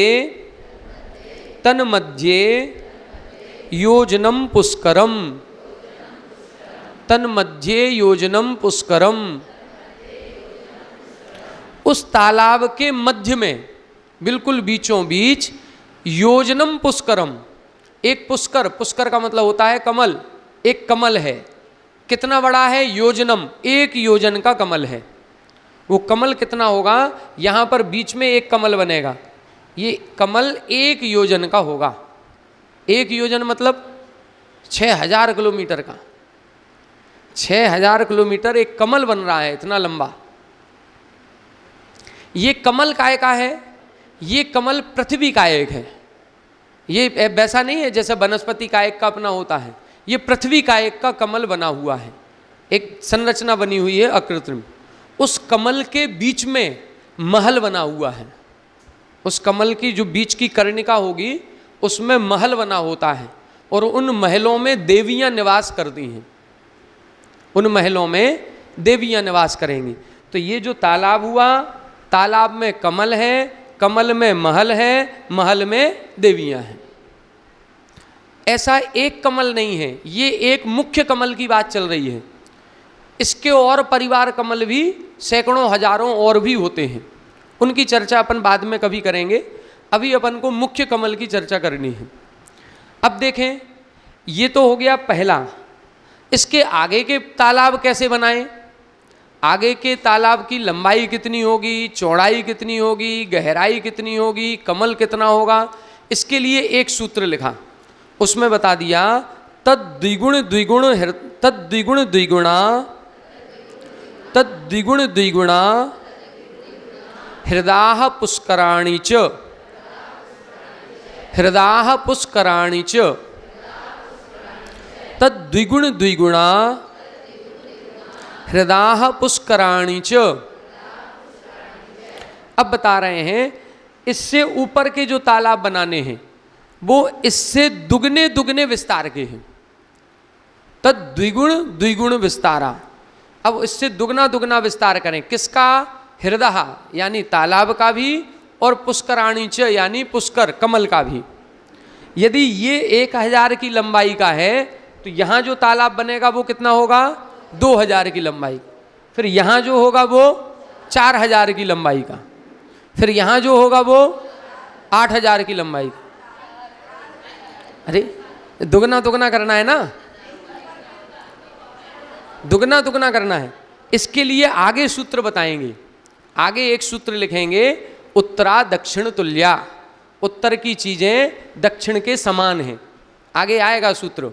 योजनम पुष्करम, तन मध्य योजनम पुष्करम। उस तालाब के मध्य में बिल्कुल बीचों बीच योजनम पुष्करम, एक पुष्कर, पुष्कर का मतलब होता है कमल, एक कमल है। कितना बड़ा है? योजनम, 1 योजन का कमल है। वो कमल कितना होगा? यहाँ पर बीच में एक कमल बनेगा, ये कमल 1 योजन का होगा। 1 योजन मतलब 6000 किलोमीटर का। 6000 किलोमीटर एक कमल बन रहा है, इतना लंबा। ये कमल काय का है? ये कमल पृथ्वी का एक है। ये वैसा नहीं है जैसे वनस्पति का एक का अपना होता है। ये पृथ्वी का एक का कमल बना हुआ है, एक संरचना बनी हुई है अकृत्रिम। उस कमल के बीच में महल बना हुआ है। उस कमल की जो बीच की कर्णिका होगी उसमें महल बना होता है, और उन महलों में देवियां निवास करती हैं। उन महलों में देवियां निवास करेंगी। तो ये जो तालाब हुआ, तालाब में कमल है, कमल में महल है, महल में देवियां हैं। ऐसा एक कमल नहीं है, ये एक मुख्य कमल की बात चल रही है। इसके और परिवार कमल भी सैकड़ों हजारों और भी होते हैं, उनकी चर्चा अपन बाद में कभी करेंगे। अभी अपन को मुख्य कमल की चर्चा करनी है। अब देखें, ये तो हो गया पहला। इसके आगे के तालाब कैसे बनाएं? आगे के तालाब की लंबाई कितनी होगी, चौड़ाई कितनी होगी, गहराई कितनी होगी, कमल कितना होगा? इसके लिए एक सूत्र लिखा, उसमें बता दिया तद्विगुण द्विगुणा हृदाः पुष्कराणि च, हृदाः पुष्कराणि च तद्विगुण द्विगुणा हृदाः पुष्कराणि च। अब बता रहे हैं इससे ऊपर के जो तालाब बनाने हैं वो इससे दुगने दुगने विस्तार के हैं। तद्विगुण द्विगुण विस्तारा। अब इससे दुगना दुगना विस्तार करें। किसका? हृदय यानी तालाब का भी, और पुष्कराणि च यानी पुष्कर कमल का भी। यदि ये 1000 की लंबाई का है तो यहाँ जो तालाब बनेगा वो कितना होगा? 2000 की लंबाई। फिर यहाँ जो होगा वो 4000 की लंबाई का। फिर यहाँ जो होगा वो 8000 की लंबाई का। अरे दुगना दुगना करना है ना, दुगना दुगना करना है। इसके लिए आगे सूत्र बताएंगे। आगे एक सूत्र लिखेंगे, उत्तरा दक्षिण तुल्या। उत्तर की चीजें दक्षिण के समान हैं। आगे आएगा सूत्र,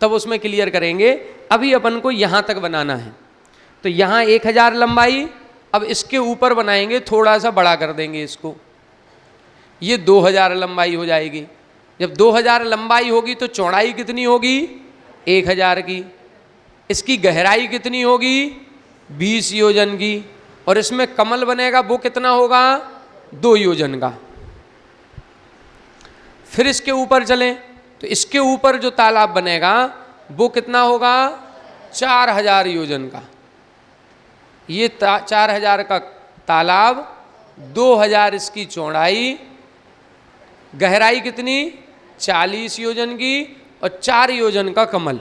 तब उसमें क्लियर करेंगे। अभी अपन को यहाँ तक बनाना है। तो यहाँ 1000 लंबाई, अब इसके ऊपर बनाएंगे, थोड़ा सा बड़ा कर देंगे इसको, ये 2000 लंबाई हो जाएगी। जब 2000 लंबाई होगी तो चौड़ाई कितनी होगी? 1000 की। इसकी गहराई कितनी होगी? 20 योजन की। और इसमें कमल बनेगा वो कितना होगा? 2 योजन का। फिर इसके ऊपर चलें तो इसके ऊपर जो तालाब बनेगा वो कितना होगा? 4000 योजन का। ये 4000 का तालाब, 2000 इसकी चौड़ाई, गहराई कितनी? 40 योजन की, और 4 योजन का कमल।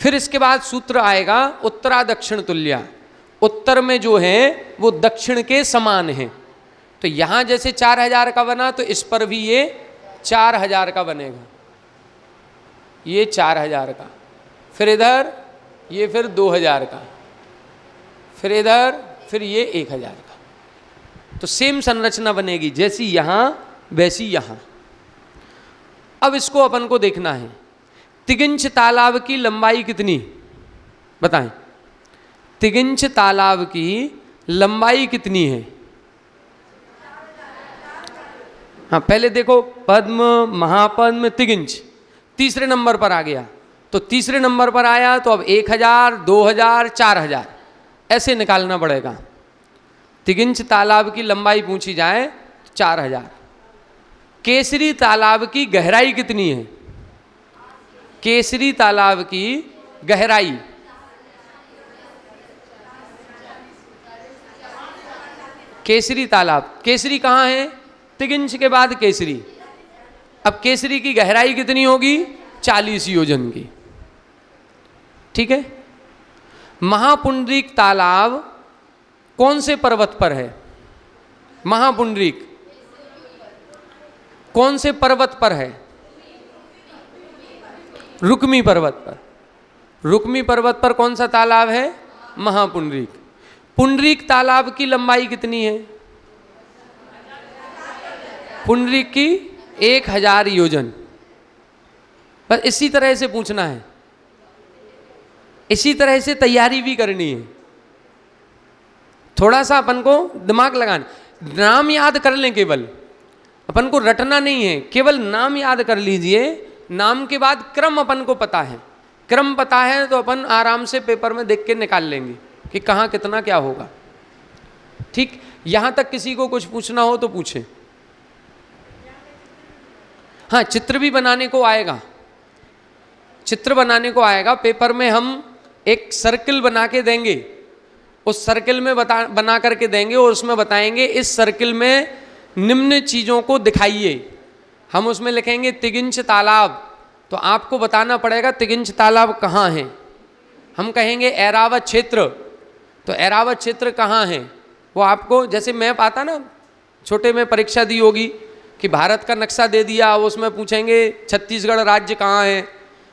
फिर इसके बाद सूत्र आएगा उत्तरा दक्षिण तुल्या। उत्तर में जो है वो दक्षिण के समान है। तो यहां जैसे 4000 का बना तो इस पर भी ये 4000 का बनेगा, ये 4000 का, फिर इधर ये फिर 2000 का, फिर इधर फिर ये 1000 का। तो सेम संरचना बनेगी, जैसी यहां वैसी यहां। अब इसको अपन को देखना है, तिगिंछ तालाब की लंबाई कितनी, बताएं। तिगिंछ तालाब की लंबाई कितनी है? हाँ, पहले देखो पद्म, महापद्म, तिगिंछ तीसरे नंबर पर आ गया। तो तीसरे नंबर पर आया तो अब 1000, 2000, 4000 ऐसे निकालना पड़ेगा। तिगिंछ तालाब की लंबाई पूछी जाए तो 4000। केसरी तालाब की गहराई कितनी है? केसरी तालाब की गहराई, केसरी तालाब, केसरी कहाँ है? तिगिंछ के बाद केसरी। अब केसरी की गहराई कितनी होगी? 40 योजन की। ठीक है। महापुंडरीक तालाब कौन से पर्वत पर है? महापुंडरीक कौन से पर्वत पर है? रुक्मी पर्वत पर। रुक्मी पर्वत पर कौन सा तालाब है? महापुंडरीक। पुंडरीक तालाब की लंबाई कितनी है? पुंडरीक की 1000 योजन। बस इसी तरह से पूछना है, इसी तरह से तैयारी भी करनी है। थोड़ा सा अपन को दिमाग लगाना, नाम याद कर लें, केवल अपन को रटना नहीं है, केवल नाम याद कर लीजिए। नाम के बाद क्रम अपन को पता है, क्रम पता है तो अपन आराम से पेपर में देख के निकाल लेंगे कि कहाँ कितना क्या होगा। ठीक, यहां तक किसी को कुछ पूछना हो तो पूछें। हाँ, चित्र भी बनाने को आएगा, चित्र बनाने को आएगा। पेपर में हम एक सर्किल बना के देंगे, उस सर्किल में बना करके देंगे और उसमें बताएंगे इस सर्किल में निम्न चीज़ों को दिखाइए। हम उसमें लिखेंगे तिगिंछ तालाब, तो आपको बताना पड़ेगा तिगिंछ तालाब कहाँ है। हम कहेंगे ऐरावत क्षेत्र, तो ऐरावत क्षेत्र कहाँ है वो आपको, जैसे मैप आता ना, छोटे में परीक्षा दी होगी कि भारत का नक्शा दे दिया, उसमें पूछेंगे छत्तीसगढ़ राज्य कहाँ है,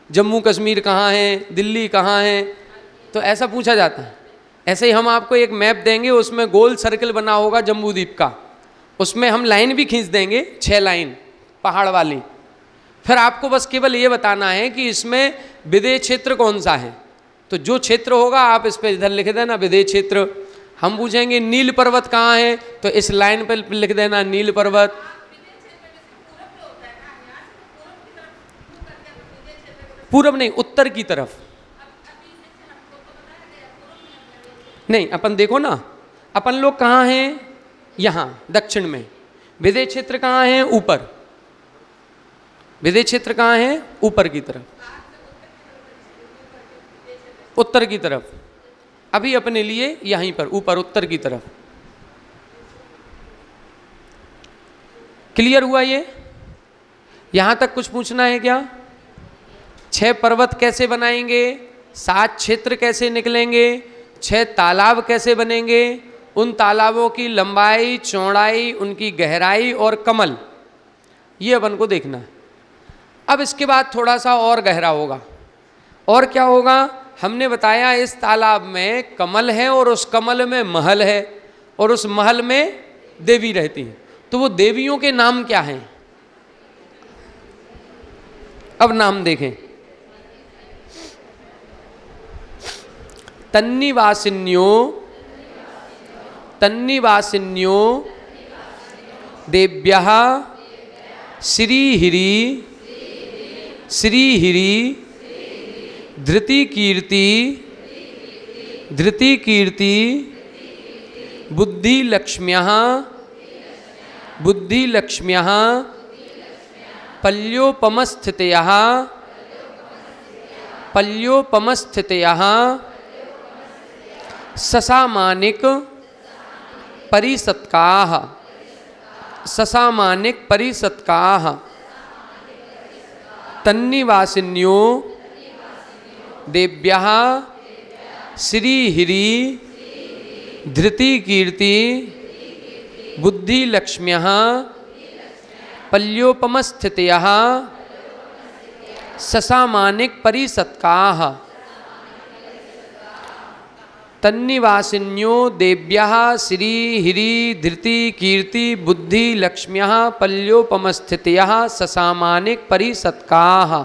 जम्मू कश्मीर कहाँ है, दिल्ली कहाँ है, तो ऐसा पूछा जाता है। ऐसे ही हम आपको एक मैप देंगे, उसमें गोल सर्किल बना होगा जम्बूद्वीप का, उसमें हम लाइन भी खींच देंगे, 6 लाइन पहाड़ वाली। फिर आपको बस केवल ये बताना है कि इसमें विदेश क्षेत्र कौन सा है। तो जो क्षेत्र होगा आप इस पर इधर लिख देना विदेश क्षेत्र। हम पूछेंगे नील पर्वत कहाँ है, तो इस लाइन पर लिख देना नील पर्वत। पूरब नहीं, उत्तर की तरफ नहीं। अपन देखो ना, अपन लोग कहाँ हैं? यहाँ दक्षिण में। विदेश क्षेत्र कहाँ है? ऊपर। विदेश क्षेत्र कहाँ है? ऊपर की तरफ, उत्तर की तरफ। अभी अपने लिए यहीं पर ऊपर उत्तर की तरफ। क्लियर हुआ ये? यहां तक कुछ पूछना है क्या? 6 पर्वत कैसे बनाएंगे, 7 क्षेत्र कैसे निकलेंगे, 6 तालाब कैसे बनेंगे, उन तालाबों की लंबाई, चौड़ाई, उनकी गहराई और कमल, ये अपन को देखना है। अब इसके बाद थोड़ा सा और गहरा होगा। और क्या होगा? हमने बताया इस तालाब में कमल है और उस कमल में महल है और उस महल में देवी रहती हैं। तो वो देवियों के नाम क्या हैं? अब नाम देखें। तन्निवासिन्यो, तन्निवासिन्यो देव्यः श्रीहिरी, श्रीहिरी धृतिकीर्ति, धृतिकीर्ति बुद्धिलक्ष्म्यः, बुद्धिलक्ष्म्यः पल्योपमस्थितयः, पल्योपमस्थितयः ससामानिक परिसत्काः, ससामानिक परिसत्काः तन्निवासिन्यो देव्यः श्रीहिरी, धृति कीर्ति बुद्धि लक्ष्म्यः पल्योपमस्थितयः ससामानिक परिसत्काः तन्निवासिन्यो देव्यः श्री हिरी धृति कीर्ति बुद्धि लक्ष्म्यः पल्योपमस्थितयः ससामानिक परिसत्काः।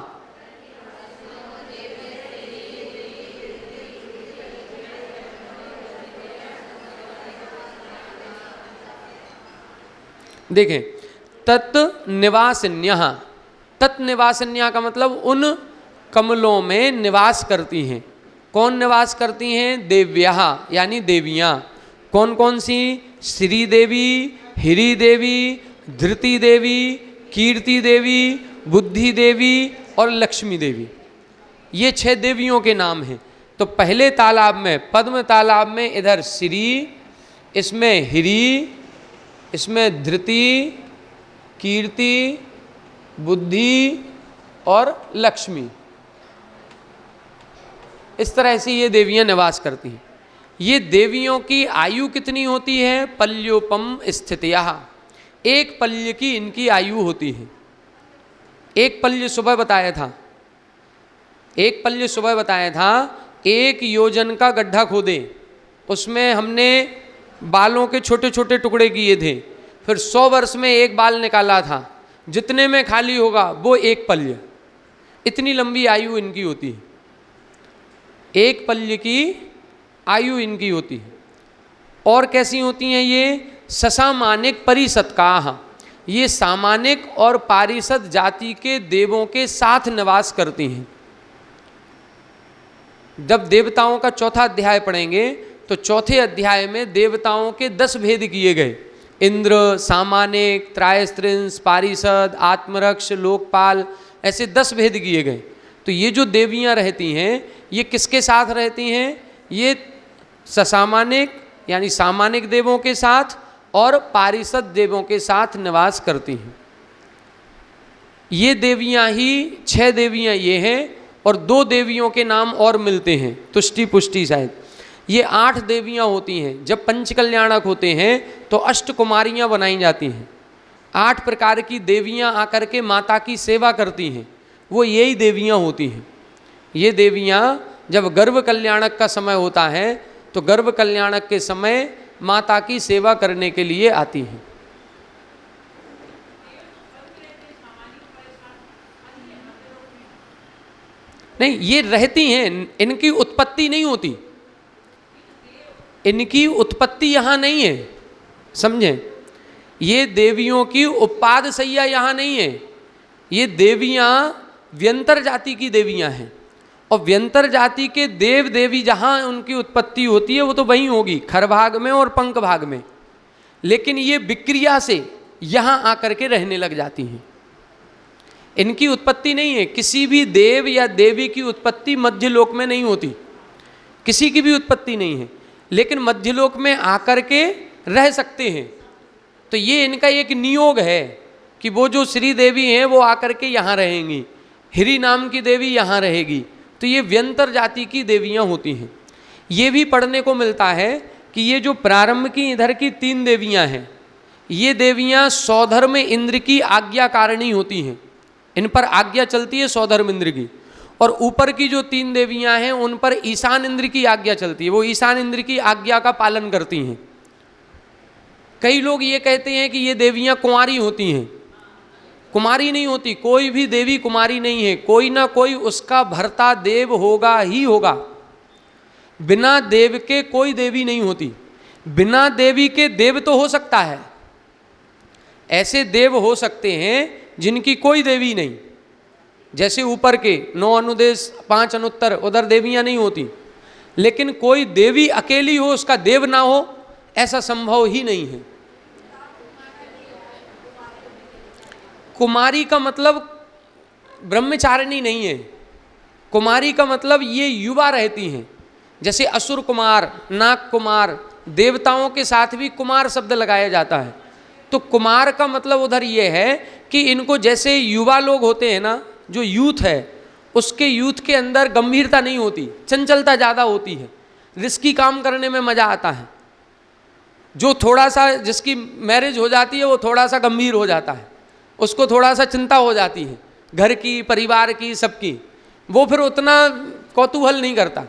देखें, तत् निवासिन्यः, तत् निवासिन्यः का मतलब उन कमलों में निवास करती हैं। कौन निवास करती हैं? देव्यः यानी देवियाँ। कौन कौन सी? श्री देवी, हिरी देवी, धृति देवी, कीर्ति देवी, बुद्धि देवी और लक्ष्मी देवी। ये 6 देवियों के नाम हैं। तो पहले तालाब में, पद्म तालाब में, इधर श्री, इसमें हिरी, इसमें धृति, कीर्ति, बुद्धि और लक्ष्मी। इस तरह से ये देवियां निवास करती हैं। ये देवियों की आयु कितनी होती है? पल्योपम स्थितयः, एक पल्य की इनकी आयु होती है। एक पल्य सुबह बताया था, एक पल्य सुबह बताया था, 1 योजन का गड्ढा खोदे, उसमें हमने बालों के छोटे छोटे टुकड़े किए थे, फिर 100 वर्ष में 1 बाल निकाला था, जितने में खाली होगा वो 1 पल्य। इतनी लंबी आयु इनकी होती है, 1 पल्य की आयु इनकी होती है। और कैसी होती हैं ये? ससामानिक परिसत्काः, ये सामानिक और पारिषद जाति के देवों के साथ निवास करती हैं। जब देवताओं का 4था अध्याय पढ़ेंगे तो 4थे अध्याय में देवताओं के 10 भेद किए गए। इंद्र, सामानिक, त्रायस्त्रिंस, पारिषद, आत्मरक्ष, लोकपाल, ऐसे 10 भेद किए गए। तो ये जो देवियां रहती हैं ये किसके साथ रहती हैं? ये ससामानिक यानी सामानिक देवों के साथ और पारिषद देवों के साथ निवास करती हैं। ये देवियां ही 6 देवियां ये हैं और 2 देवियों के नाम और मिलते हैं, तुष्टि पुष्टि शायद। ये 8 देवियां होती हैं। जब पंचकल्याणक होते हैं तो अष्टकुमारियां बनाई जाती हैं। 8 प्रकार की देवियां आकर के माता की सेवा करती हैं, वो यही देवियां होती हैं। ये देवियां जब गर्भ कल्याणक का समय होता है तो गर्भ कल्याणक के समय माता की सेवा करने के लिए आती हैं। नहीं, ये रहती हैं, इनकी उत्पत्ति नहीं होती, इनकी उत्पत्ति यहाँ नहीं है, समझें। ये देवियों की उपाद सैया यहाँ नहीं है। ये देवियाँ व्यंतर जाति की देवियाँ हैं और व्यंतर जाति के देव देवी जहाँ उनकी उत्पत्ति होती है वो तो वहीं होगी, खरभाग में और पंख भाग में। लेकिन ये विक्रिया से यहाँ आकर के रहने लग जाती हैं। इनकी उत्पत्ति नहीं है। किसी भी देव या देवी की उत्पत्ति मध्यलोक में नहीं होती, किसी की भी उत्पत्ति नहीं है, लेकिन मध्यलोक में आकर के रह सकते हैं। तो ये इनका एक नियोग है कि वो जो श्री देवी हैं वो आकर के यहाँ रहेंगी, हिरी नाम की देवी यहाँ रहेगी। तो ये व्यंतर जाति की देवियाँ होती हैं। ये भी पढ़ने को मिलता है कि ये जो प्रारंभ की इधर की 3 देवियाँ हैं, ये देवियाँ सौधर्म इंद्र की आज्ञाकारिणी होती हैं। इन पर आज्ञा चलती है सौधर्म इंद्र की। और ऊपर की जो 3 देवियाँ हैं उन पर ईशान इंद्र की आज्ञा चलती है, वो ईशान इंद्र की आज्ञा का पालन करती हैं। कई लोग ये कहते हैं कि ये देवियाँ कुंवारी होती हैं। कुमारी नहीं होती, कोई भी देवी कुमारी नहीं है। कोई ना कोई उसका भर्ता देव होगा ही होगा। बिना देव के कोई देवी नहीं होती। बिना देवी के देव तो हो सकता है, ऐसे देव हो सकते हैं जिनकी कोई देवी नहीं। जैसे ऊपर के 9 अनुदेश 5 अनुत्तर, उधर देवियां नहीं होती। लेकिन कोई देवी अकेली हो, उसका देव ना हो, ऐसा संभव ही नहीं है। कुमारी का मतलब ब्रह्मचारिणी नहीं है। कुमारी का मतलब ये युवा रहती हैं। जैसे असुर कुमार, नाग कुमार, देवताओं के साथ भी कुमार शब्द लगाया जाता है। तो कुमार का मतलब उधर ये है कि इनको जैसे युवा लोग होते हैं ना, जो यूथ है, उसके यूथ के अंदर गंभीरता नहीं होती, चंचलता ज़्यादा होती है, रिस्की काम करने में मज़ा आता है। जो थोड़ा सा, जिसकी मैरिज हो जाती है वो थोड़ा सा गंभीर हो जाता है, उसको थोड़ा सा चिंता हो जाती है घर की, परिवार की, सबकी, वो फिर उतना कौतूहल नहीं करता,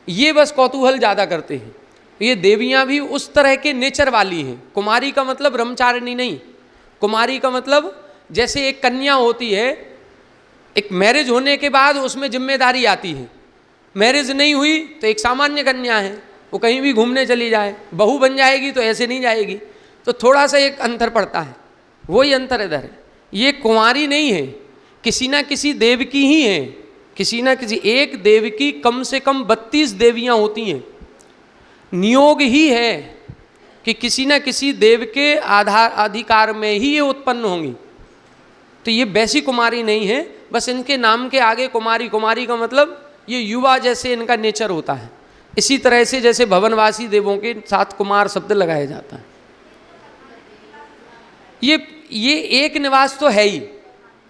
ये बस कौतूहल ज़्यादा करते हैं। ये देवियाँ भी उस तरह के नेचर वाली हैं। कुमारी का मतलब ब्रह्मचारिणी नहीं, कुमारी का मतलब जैसे एक कन्या होती है, एक मैरिज होने के बाद उसमें जिम्मेदारी आती है, मैरिज नहीं हुई तो एक सामान्य कन्या है, वो कहीं भी घूमने चली जाए, बहू बन जाएगी तो ऐसे नहीं जाएगी, तो थोड़ा सा एक अंतर पड़ता है, वही अंतर इधर है। ये कुंवारी नहीं है, किसी ना किसी देव की ही है, किसी ना किसी एक देव की कम से कम 32 देवियाँ होती हैं। नियोग ही है कि किसी ना किसी देव के आधार अधिकार में ही ये उत्पन्न होंगी। तो ये वैसी कुमारी नहीं है, बस इनके नाम के आगे कुमारी, कुमारी का मतलब ये युवा जैसे इनका नेचर होता है। इसी तरह से जैसे भवनवासी देवों के साथ कुमार शब्द लगाया जाता है। ये एक निवास तो है ही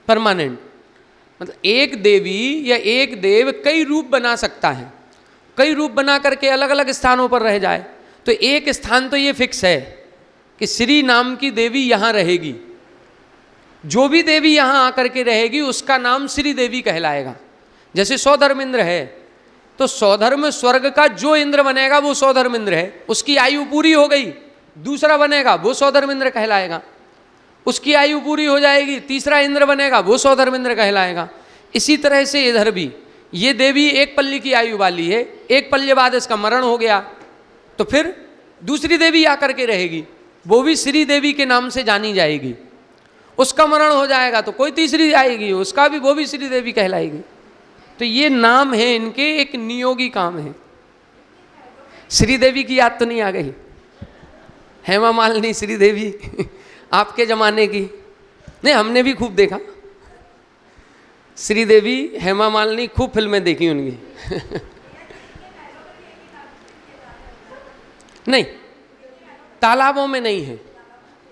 परमानेंट, मतलब एक देवी या एक देव कई रूप बना सकता है, कई रूप बना करके अलग अलग स्थानों पर रह जाए। तो एक स्थान तो ये फिक्स है कि श्री नाम की देवी यहाँ रहेगी, जो भी देवी यहाँ आकर के रहेगी उसका नाम श्री देवी कहलाएगा। जैसे सौधर्म इंद्र है, तो सौधर्म स्वर्ग का जो इंद्र बनेगा वो सौधर्म इंद्र है, उसकी आयु पूरी हो गई, दूसरा बनेगा वो सौधर्म इंद्र कहलाएगा, उसकी आयु पूरी हो जाएगी, तीसरा इंद्र बनेगा वो सौधर्म इंद्र कहलाएगा। इसी तरह से इधर भी ये देवी एक पल्ली की आयु वाली है, एक पल्ले बाद इसका मरण हो गया तो फिर दूसरी देवी आकर के रहेगी, वो भी श्री देवी के नाम से जानी जाएगी। उसका मरण हो जाएगा तो कोई तीसरी आएगी, उसका भी, वो भी श्री देवी कहलाएगी। तो ये नाम है इनके, एक नियोगी काम है। श्री देवी की याद तो नहीं आ गई? हेमा मालिनी श्री देवी आपके जमाने की नहीं, हमने भी खूब देखा श्री देवी, हेमा मालिनी, खूब फिल्में देखी उनकी नहीं, तालाबों में नहीं है,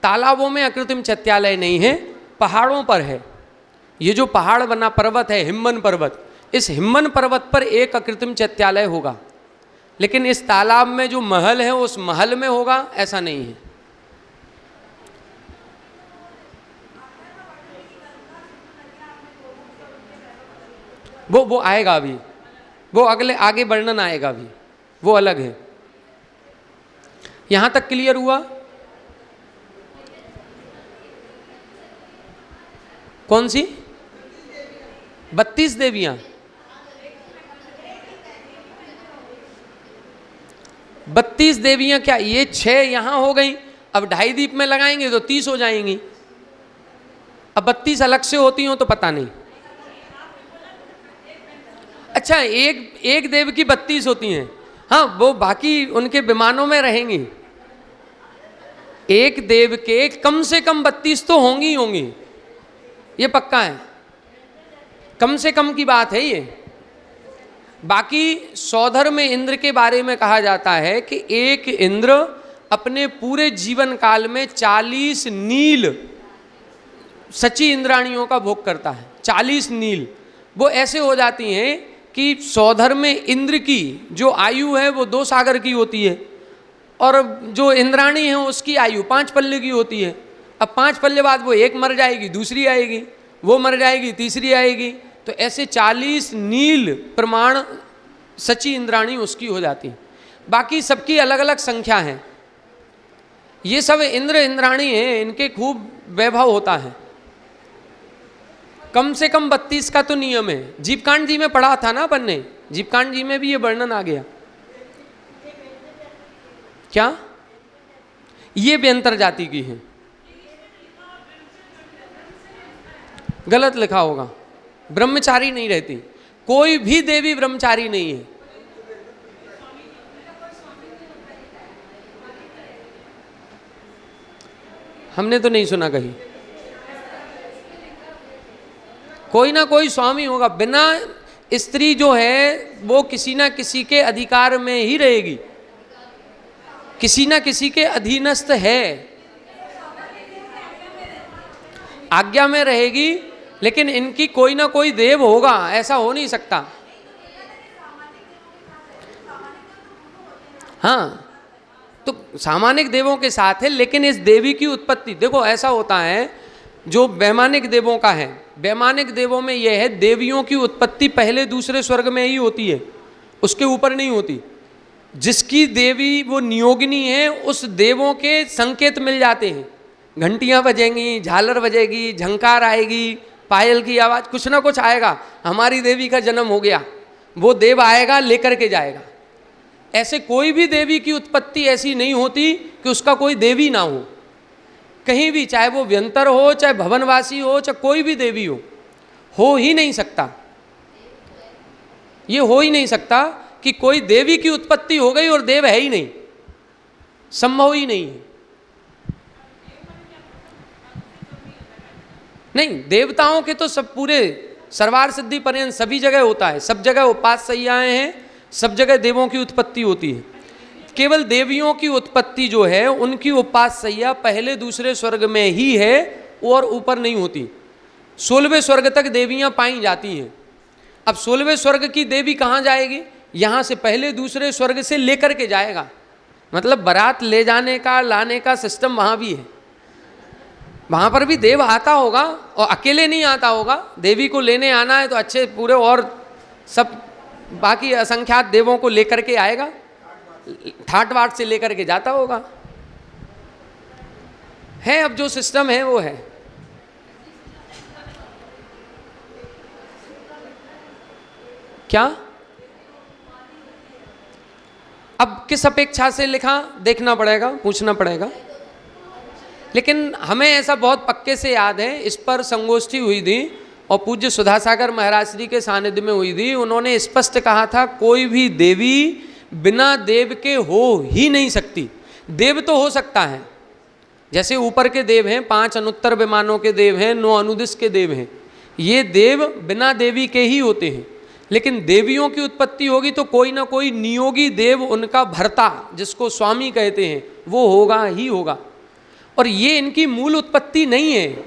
तालाबों में अकृत्रिम चैत्यालय नहीं है, पहाड़ों पर है। ये जो पहाड़ बना पर्वत है हिम्मन पर्वत, इस हिम्मन पर्वत पर एक अकृत्रिम चैत्यालय होगा, लेकिन इस तालाब में जो महल है उस महल में होगा ऐसा नहीं है। वो आएगा अभी, वो अगले आगे वर्णन आएगा अभी, वो अलग है। यहां तक क्लियर हुआ? कौन सी 32 देवियां? 32 देवियां क्या, ये 6 यहां हो गई, अब ढाई दीप में लगाएंगे तो 30 हो जाएंगी। अब 32 अलग से होती हो तो पता नहीं। अच्छा, एक देव की 32 होती हैं, हाँ, वो बाकी उनके विमानों में रहेंगी। एक देव के कम से कम 32 तो होंगी ही होंगी, ये पक्का है, कम से कम की बात है ये। बाकी सौधर्म में इंद्र के बारे में कहा जाता है कि एक इंद्र अपने पूरे जीवन काल में 40 नील सची इंद्राणियों का भोग करता है। 40 नील वो ऐसे हो जाती हैं कि सौधर्म में इंद्र की जो आयु है वो 2 सागर की होती है, और जो इंद्राणी है उसकी आयु 5 पल्ले की होती है। अब 5 पल्ले बाद वो एक मर जाएगी, दूसरी आएगी, वो मर जाएगी, तीसरी आएगी, तो ऐसे 40 नील प्रमाण सची इंद्राणी उसकी हो जाती है। बाकी सबकी अलग अलग संख्या है। ये सब इंद्र इंद्राणी हैं, इनके खूब वैभव होता है। कम से कम 32 का तो नियम है। जीवकांड जी में पढ़ा था ना अपन ने, जीवकांड जी में भी ये वर्णन आ गया। क्या ये व्यंतर जाति की है? गलत लिखा होगा, ब्रह्मचारी नहीं रहती, कोई भी देवी ब्रह्मचारी नहीं है। हमने तो नहीं सुना कहीं। कोई ना कोई स्वामी होगा, बिना स्त्री जो है वो किसी ना किसी के अधिकार में ही रहेगी, किसी ना किसी के अधीनस्थ है, आज्ञा में रहेगी, लेकिन इनकी कोई ना कोई देव होगा, ऐसा हो नहीं सकता। हाँ, तो सामानिक देवों के साथ है, लेकिन इस देवी की उत्पत्ति देखो ऐसा होता है जो वैमानिक देवों का है। वैमानिक देवों में यह है देवियों की उत्पत्ति पहले दूसरे स्वर्ग में ही होती है, उसके ऊपर नहीं होती। जिसकी देवी वो नियोगिनी है उस देवों के संकेत मिल जाते हैं, घंटियां बजेंगी, झालर बजेगी, झंकार आएगी, पायल की आवाज़, कुछ ना कुछ आएगा, हमारी देवी का जन्म हो गया, वो देव आएगा लेकर के जाएगा। ऐसे कोई भी देवी की उत्पत्ति ऐसी नहीं होती कि उसका कोई देवी ना हो, कहीं भी, चाहे वो व्यंतर हो, चाहे भवनवासी हो, चाहे कोई भी देवी हो ही नहीं सकता। ये हो ही नहीं सकता कि कोई देवी की उत्पत्ति हो गई और देव है ही नहीं, संभव ही नहीं है। नहीं, देवताओं के तो सब पूरे सर्वार सिद्धि पर्यंत सभी जगह होता है, सब जगह उपास्याएं हैं, सब जगह देवों की उत्पत्ति होती है। केवल देवियों की उत्पत्ति जो है उनकी उपास्या पहले दूसरे स्वर्ग में ही है और ऊपर नहीं होती। 16वें स्वर्ग तक देवियां पाई जाती हैं। अब 16वें स्वर्ग की देवी कहाँ जाएगी? यहाँ से पहले दूसरे स्वर्ग से लेकर के जाएगा, मतलब बारात ले जाने का लाने का सिस्टम वहाँ भी है। वहाँ पर भी देव आता होगा और अकेले नहीं आता होगा, देवी को लेने आना है तो अच्छे पूरे और सब बाकी असंख्यात देवों को लेकर के आएगा, ठाट वाट से लेकर के जाता होगा। है अब जो सिस्टम है वो है। क्या अब किस अपेक्षा से लिखा देखना पड़ेगा, पूछना पड़ेगा। लेकिन हमें ऐसा बहुत पक्के से याद है, इस पर संगोष्ठी हुई थी और पूज्य सुधासागर महाराज श्री के सानिध्य में हुई थी। उन्होंने स्पष्ट कहा था कोई भी देवी बिना देव के हो ही नहीं सकती। देव तो हो सकता है, जैसे ऊपर के देव हैं, 5 अनुत्तर विमानों के देव हैं, 9 अनुदिश के देव हैं, ये देव बिना देवी के ही होते हैं। लेकिन देवियों की उत्पत्ति होगी तो कोई ना कोई नियोगी देव, उनका भर्ता जिसको स्वामी कहते हैं, वो होगा ही होगा। और ये इनकी मूल उत्पत्ति नहीं है,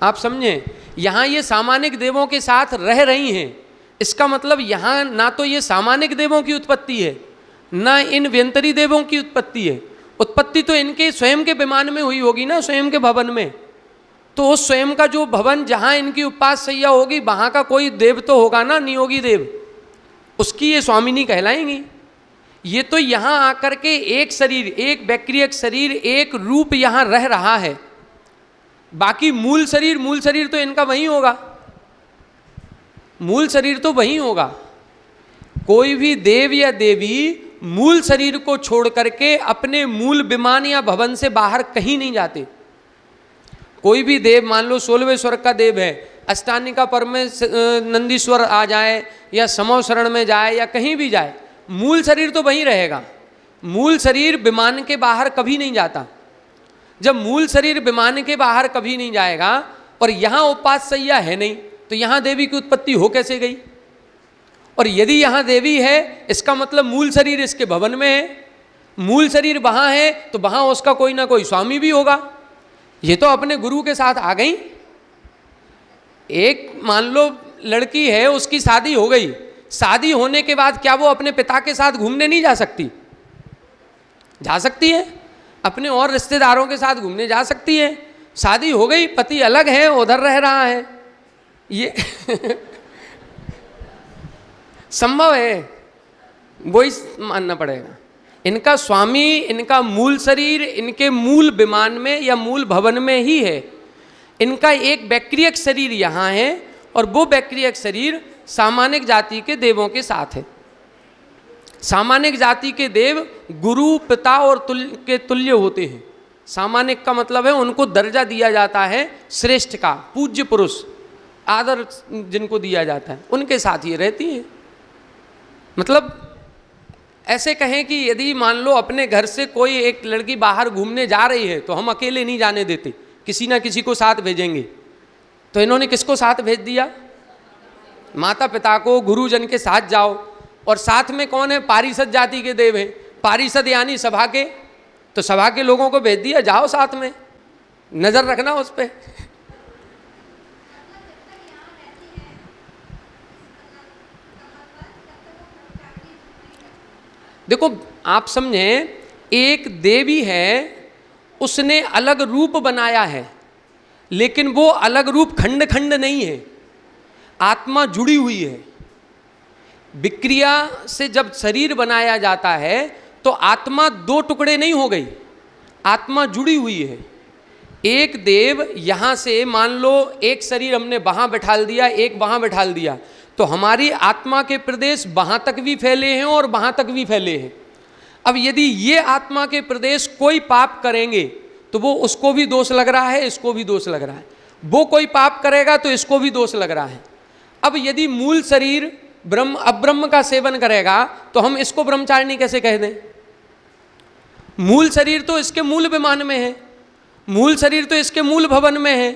आप समझें। यहाँ ये सामानिक देवों के साथ रह रही हैं, इसका मतलब यहाँ ना तो ये सामानिक देवों की उत्पत्ति है, ना इन व्यंतरी देवों की उत्पत्ति है। उत्पत्ति तो इनके स्वयं के विमान में हुई होगी ना, स्वयं के भवन में। तो उस स्वयं का जो भवन जहाँ इनकी उपास्या होगी वहाँ का कोई देव तो होगा ना, नियोगी देव, उसकी ये स्वामिनी कहलाएंगी। ये तो यहाँ आकर के एक शरीर, एक वैक्रियक शरीर, एक रूप यहाँ रह रहा है, बाकी मूल शरीर तो इनका वहीं होगा, मूल शरीर तो वहीं होगा। कोई भी देव या देवी मूल शरीर को छोड़ करके अपने मूल विमान या भवन से बाहर कहीं नहीं जाते। कोई भी देव, मान लो 16वें स्वर्ग का देव है, अष्टानिका पर में नंदीश्वर आ जाए या समव शरण में जाए या कहीं भी जाए, मूल शरीर तो वहीं रहेगा। मूल शरीर विमान के बाहर कभी नहीं जाता। जब मूल शरीर विमान के बाहर कभी नहीं जाएगा और यहाँ उपास्या है नहीं, तो यहाँ देवी की उत्पत्ति हो कैसे गई? और यदि यहाँ देवी है, इसका मतलब मूल शरीर इसके भवन में है, मूल शरीर वहाँ है तो वहाँ उसका कोई ना कोई स्वामी भी होगा। ये तो अपने गुरु के साथ आ गई। एक मान लो लड़की है, उसकी शादी हो गई, शादी होने के बाद क्या वो अपने पिता के साथ घूमने नहीं जा सकती? जा सकती है, अपने और रिश्तेदारों के साथ घूमने जा सकती है। शादी हो गई, पति अलग है, उधर रह रहा है, ये संभव है, वही मानना पड़ेगा। इनका स्वामी, इनका मूल शरीर इनके मूल विमान में या मूल भवन में ही है। इनका एक वैक्रियक शरीर यहाँ है और वो वैक्रियक शरीर सामानिक जाति के देवों के साथ है। सामानिक जाति के देव गुरु, पिता और के तुल्य होते हैं। सामानिक का मतलब है उनको दर्जा दिया जाता है श्रेष्ठ का, पूज्य पुरुष, आदर जिनको दिया जाता है, उनके साथ ये रहती है। मतलब ऐसे कहें कि यदि मान लो अपने घर से कोई एक लड़की बाहर घूमने जा रही है तो हम अकेले नहीं जाने देते, किसी ना किसी को साथ भेजेंगे। तो इन्होंने किसको साथ भेज दिया? माता पिता को, गुरुजन के साथ जाओ। और साथ में कौन है? पारिषद जाति के देव हैं, पारिषद यानी सभा के, तो सभा के लोगों को भेज दिया, जाओ साथ में, नजर रखना उस पर। देखो आप समझें, एक देवी है, उसने अलग रूप बनाया है, लेकिन वो अलग रूप खंड खंड नहीं है, आत्मा जुड़ी हुई है। विक्रिया से जब शरीर बनाया जाता है तो आत्मा दो टुकड़े नहीं हो गई, आत्मा जुड़ी हुई है। एक देव यहाँ से मान लो एक शरीर हमने वहाँ बैठाल दिया, एक वहाँ बैठाल दिया, तो हमारी आत्मा के प्रदेश वहाँ तक भी फैले हैं और वहाँ तक भी फैले हैं। अब यदि ये आत्मा के प्रदेश कोई पाप करेंगे तो वो उसको भी दोष लग रहा है, इसको भी दोष लग रहा है, वो कोई पाप करेगा तो इसको भी दोष लग रहा है। अब यदि मूल शरीर ब्रह्म अब्रह्म का सेवन करेगा तो हम इसको ब्रह्मचारिणी कैसे कह दें? मूल शरीर तो इसके मूल विमान में है, मूल शरीर तो इसके मूल भवन में है,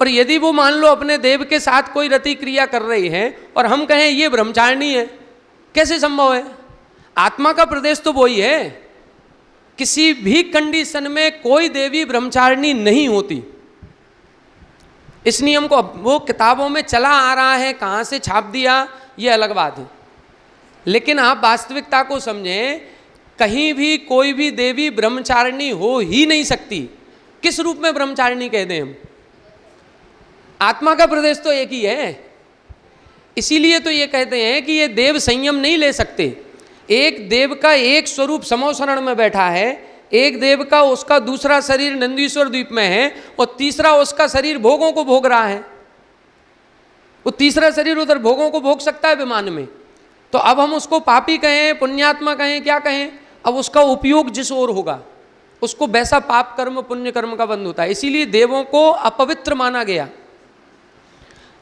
और यदि वो मान लो अपने देव के साथ कोई रति क्रिया कर रही है और हम कहें ये ब्रह्मचारिणी है, कैसे संभव है? आत्मा का प्रदेश तो वही है। किसी भी कंडीशन में कोई देवी ब्रह्मचारिणी नहीं होती। इस नियम को वो किताबों में चला आ रहा है, कहाँ से छाप दिया ये अलग बात है, लेकिन आप वास्तविकता को समझें, कहीं भी कोई भी देवी ब्रह्मचारिणी हो ही नहीं सकती। किस रूप में ब्रह्मचारिणी कह दें हम? आत्मा का प्रदेश तो एक ही है, इसीलिए तो ये कहते हैं कि ये देव संयम नहीं ले सकते। एक देव का एक स्वरूप समोशरण में बैठा है, एक देव का उसका दूसरा शरीर नंदीश्वर द्वीप में है, और तीसरा उसका शरीर भोगों को भोग रहा है। वो तीसरा शरीर उधर भोगों को भोग सकता है विमान में, तो अब हम उसको पापी कहें, पुण्यात्मा कहें, क्या कहें? अब उसका उपयोग जिस ओर होगा उसको वैसा पाप कर्म पुण्य कर्म का बंध होता है। इसीलिए देवों को अपवित्र माना गया।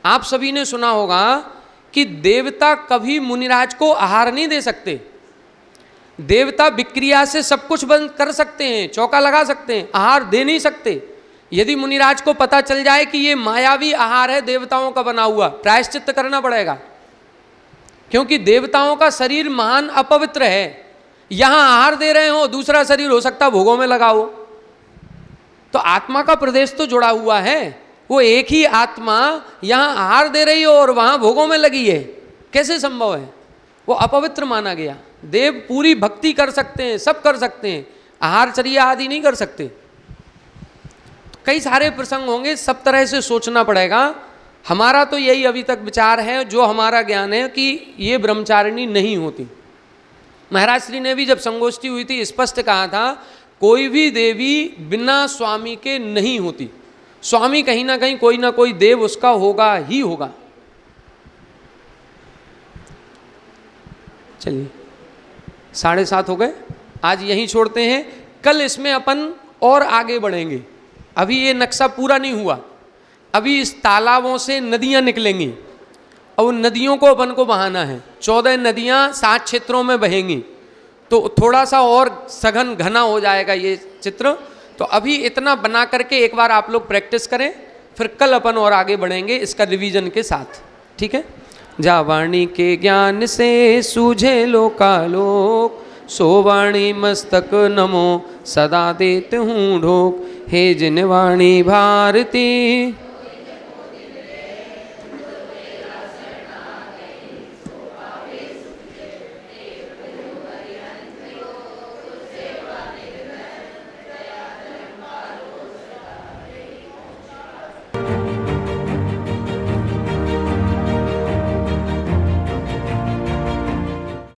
आप सभी ने सुना होगा कि देवता कभी मुनिराज को आहार नहीं दे सकते। देवता विक्रिया से सब कुछ बंद कर सकते हैं, चौका लगा सकते हैं, आहार दे नहीं सकते। यदि मुनिराज को पता चल जाए कि ये मायावी आहार है देवताओं का बना हुआ, प्रायश्चित्त करना पड़ेगा, क्योंकि देवताओं का शरीर महान अपवित्र है। यहाँ आहार दे रहे हो, दूसरा शरीर हो सकता भोगों में लगा हो, तो आत्मा का प्रदेश तो जुड़ा हुआ है। वो एक ही आत्मा यहाँ आहार दे रही हो और वहाँ भोगों में लगी है, कैसे संभव है? वो अपवित्र माना गया। देव पूरी भक्ति कर सकते हैं, सब कर सकते हैं, आहारचर्या आदि नहीं कर सकते। कई सारे प्रसंग होंगे, सब तरह से सोचना पड़ेगा। हमारा तो यही अभी तक विचार है, जो हमारा ज्ञान है, कि ये ब्रह्मचारिणी नहीं होती। महाराज श्री ने भी जब संगोष्ठी हुई थी स्पष्ट कहा था, कोई भी देवी बिना स्वामी के नहीं होती। स्वामी कहीं ना कहीं कोई ना कोई देव उसका होगा ही होगा। चलिए 7:30 हो गए, आज यहीं छोड़ते हैं। कल इसमें अपन और आगे बढ़ेंगे। अभी ये नक्शा पूरा नहीं हुआ, अभी इस तालाबों से नदियाँ निकलेंगी और उन नदियों को अपन को बहाना है। 14 नदियाँ 7 क्षेत्रों में बहेंगी, तो थोड़ा सा और सघन घना हो जाएगा ये चित्र। तो अभी इतना बना करके एक बार आप लोग प्रैक्टिस करें, फिर कल अपन और आगे बढ़ेंगे इसका रिवीजन के साथ, ठीक है। जा वाणी के ज्ञान से सूझे लोकालोक, सो वाणी मस्तक नमो सदा देते हूँ ढोक। हे जिन वाणी भारती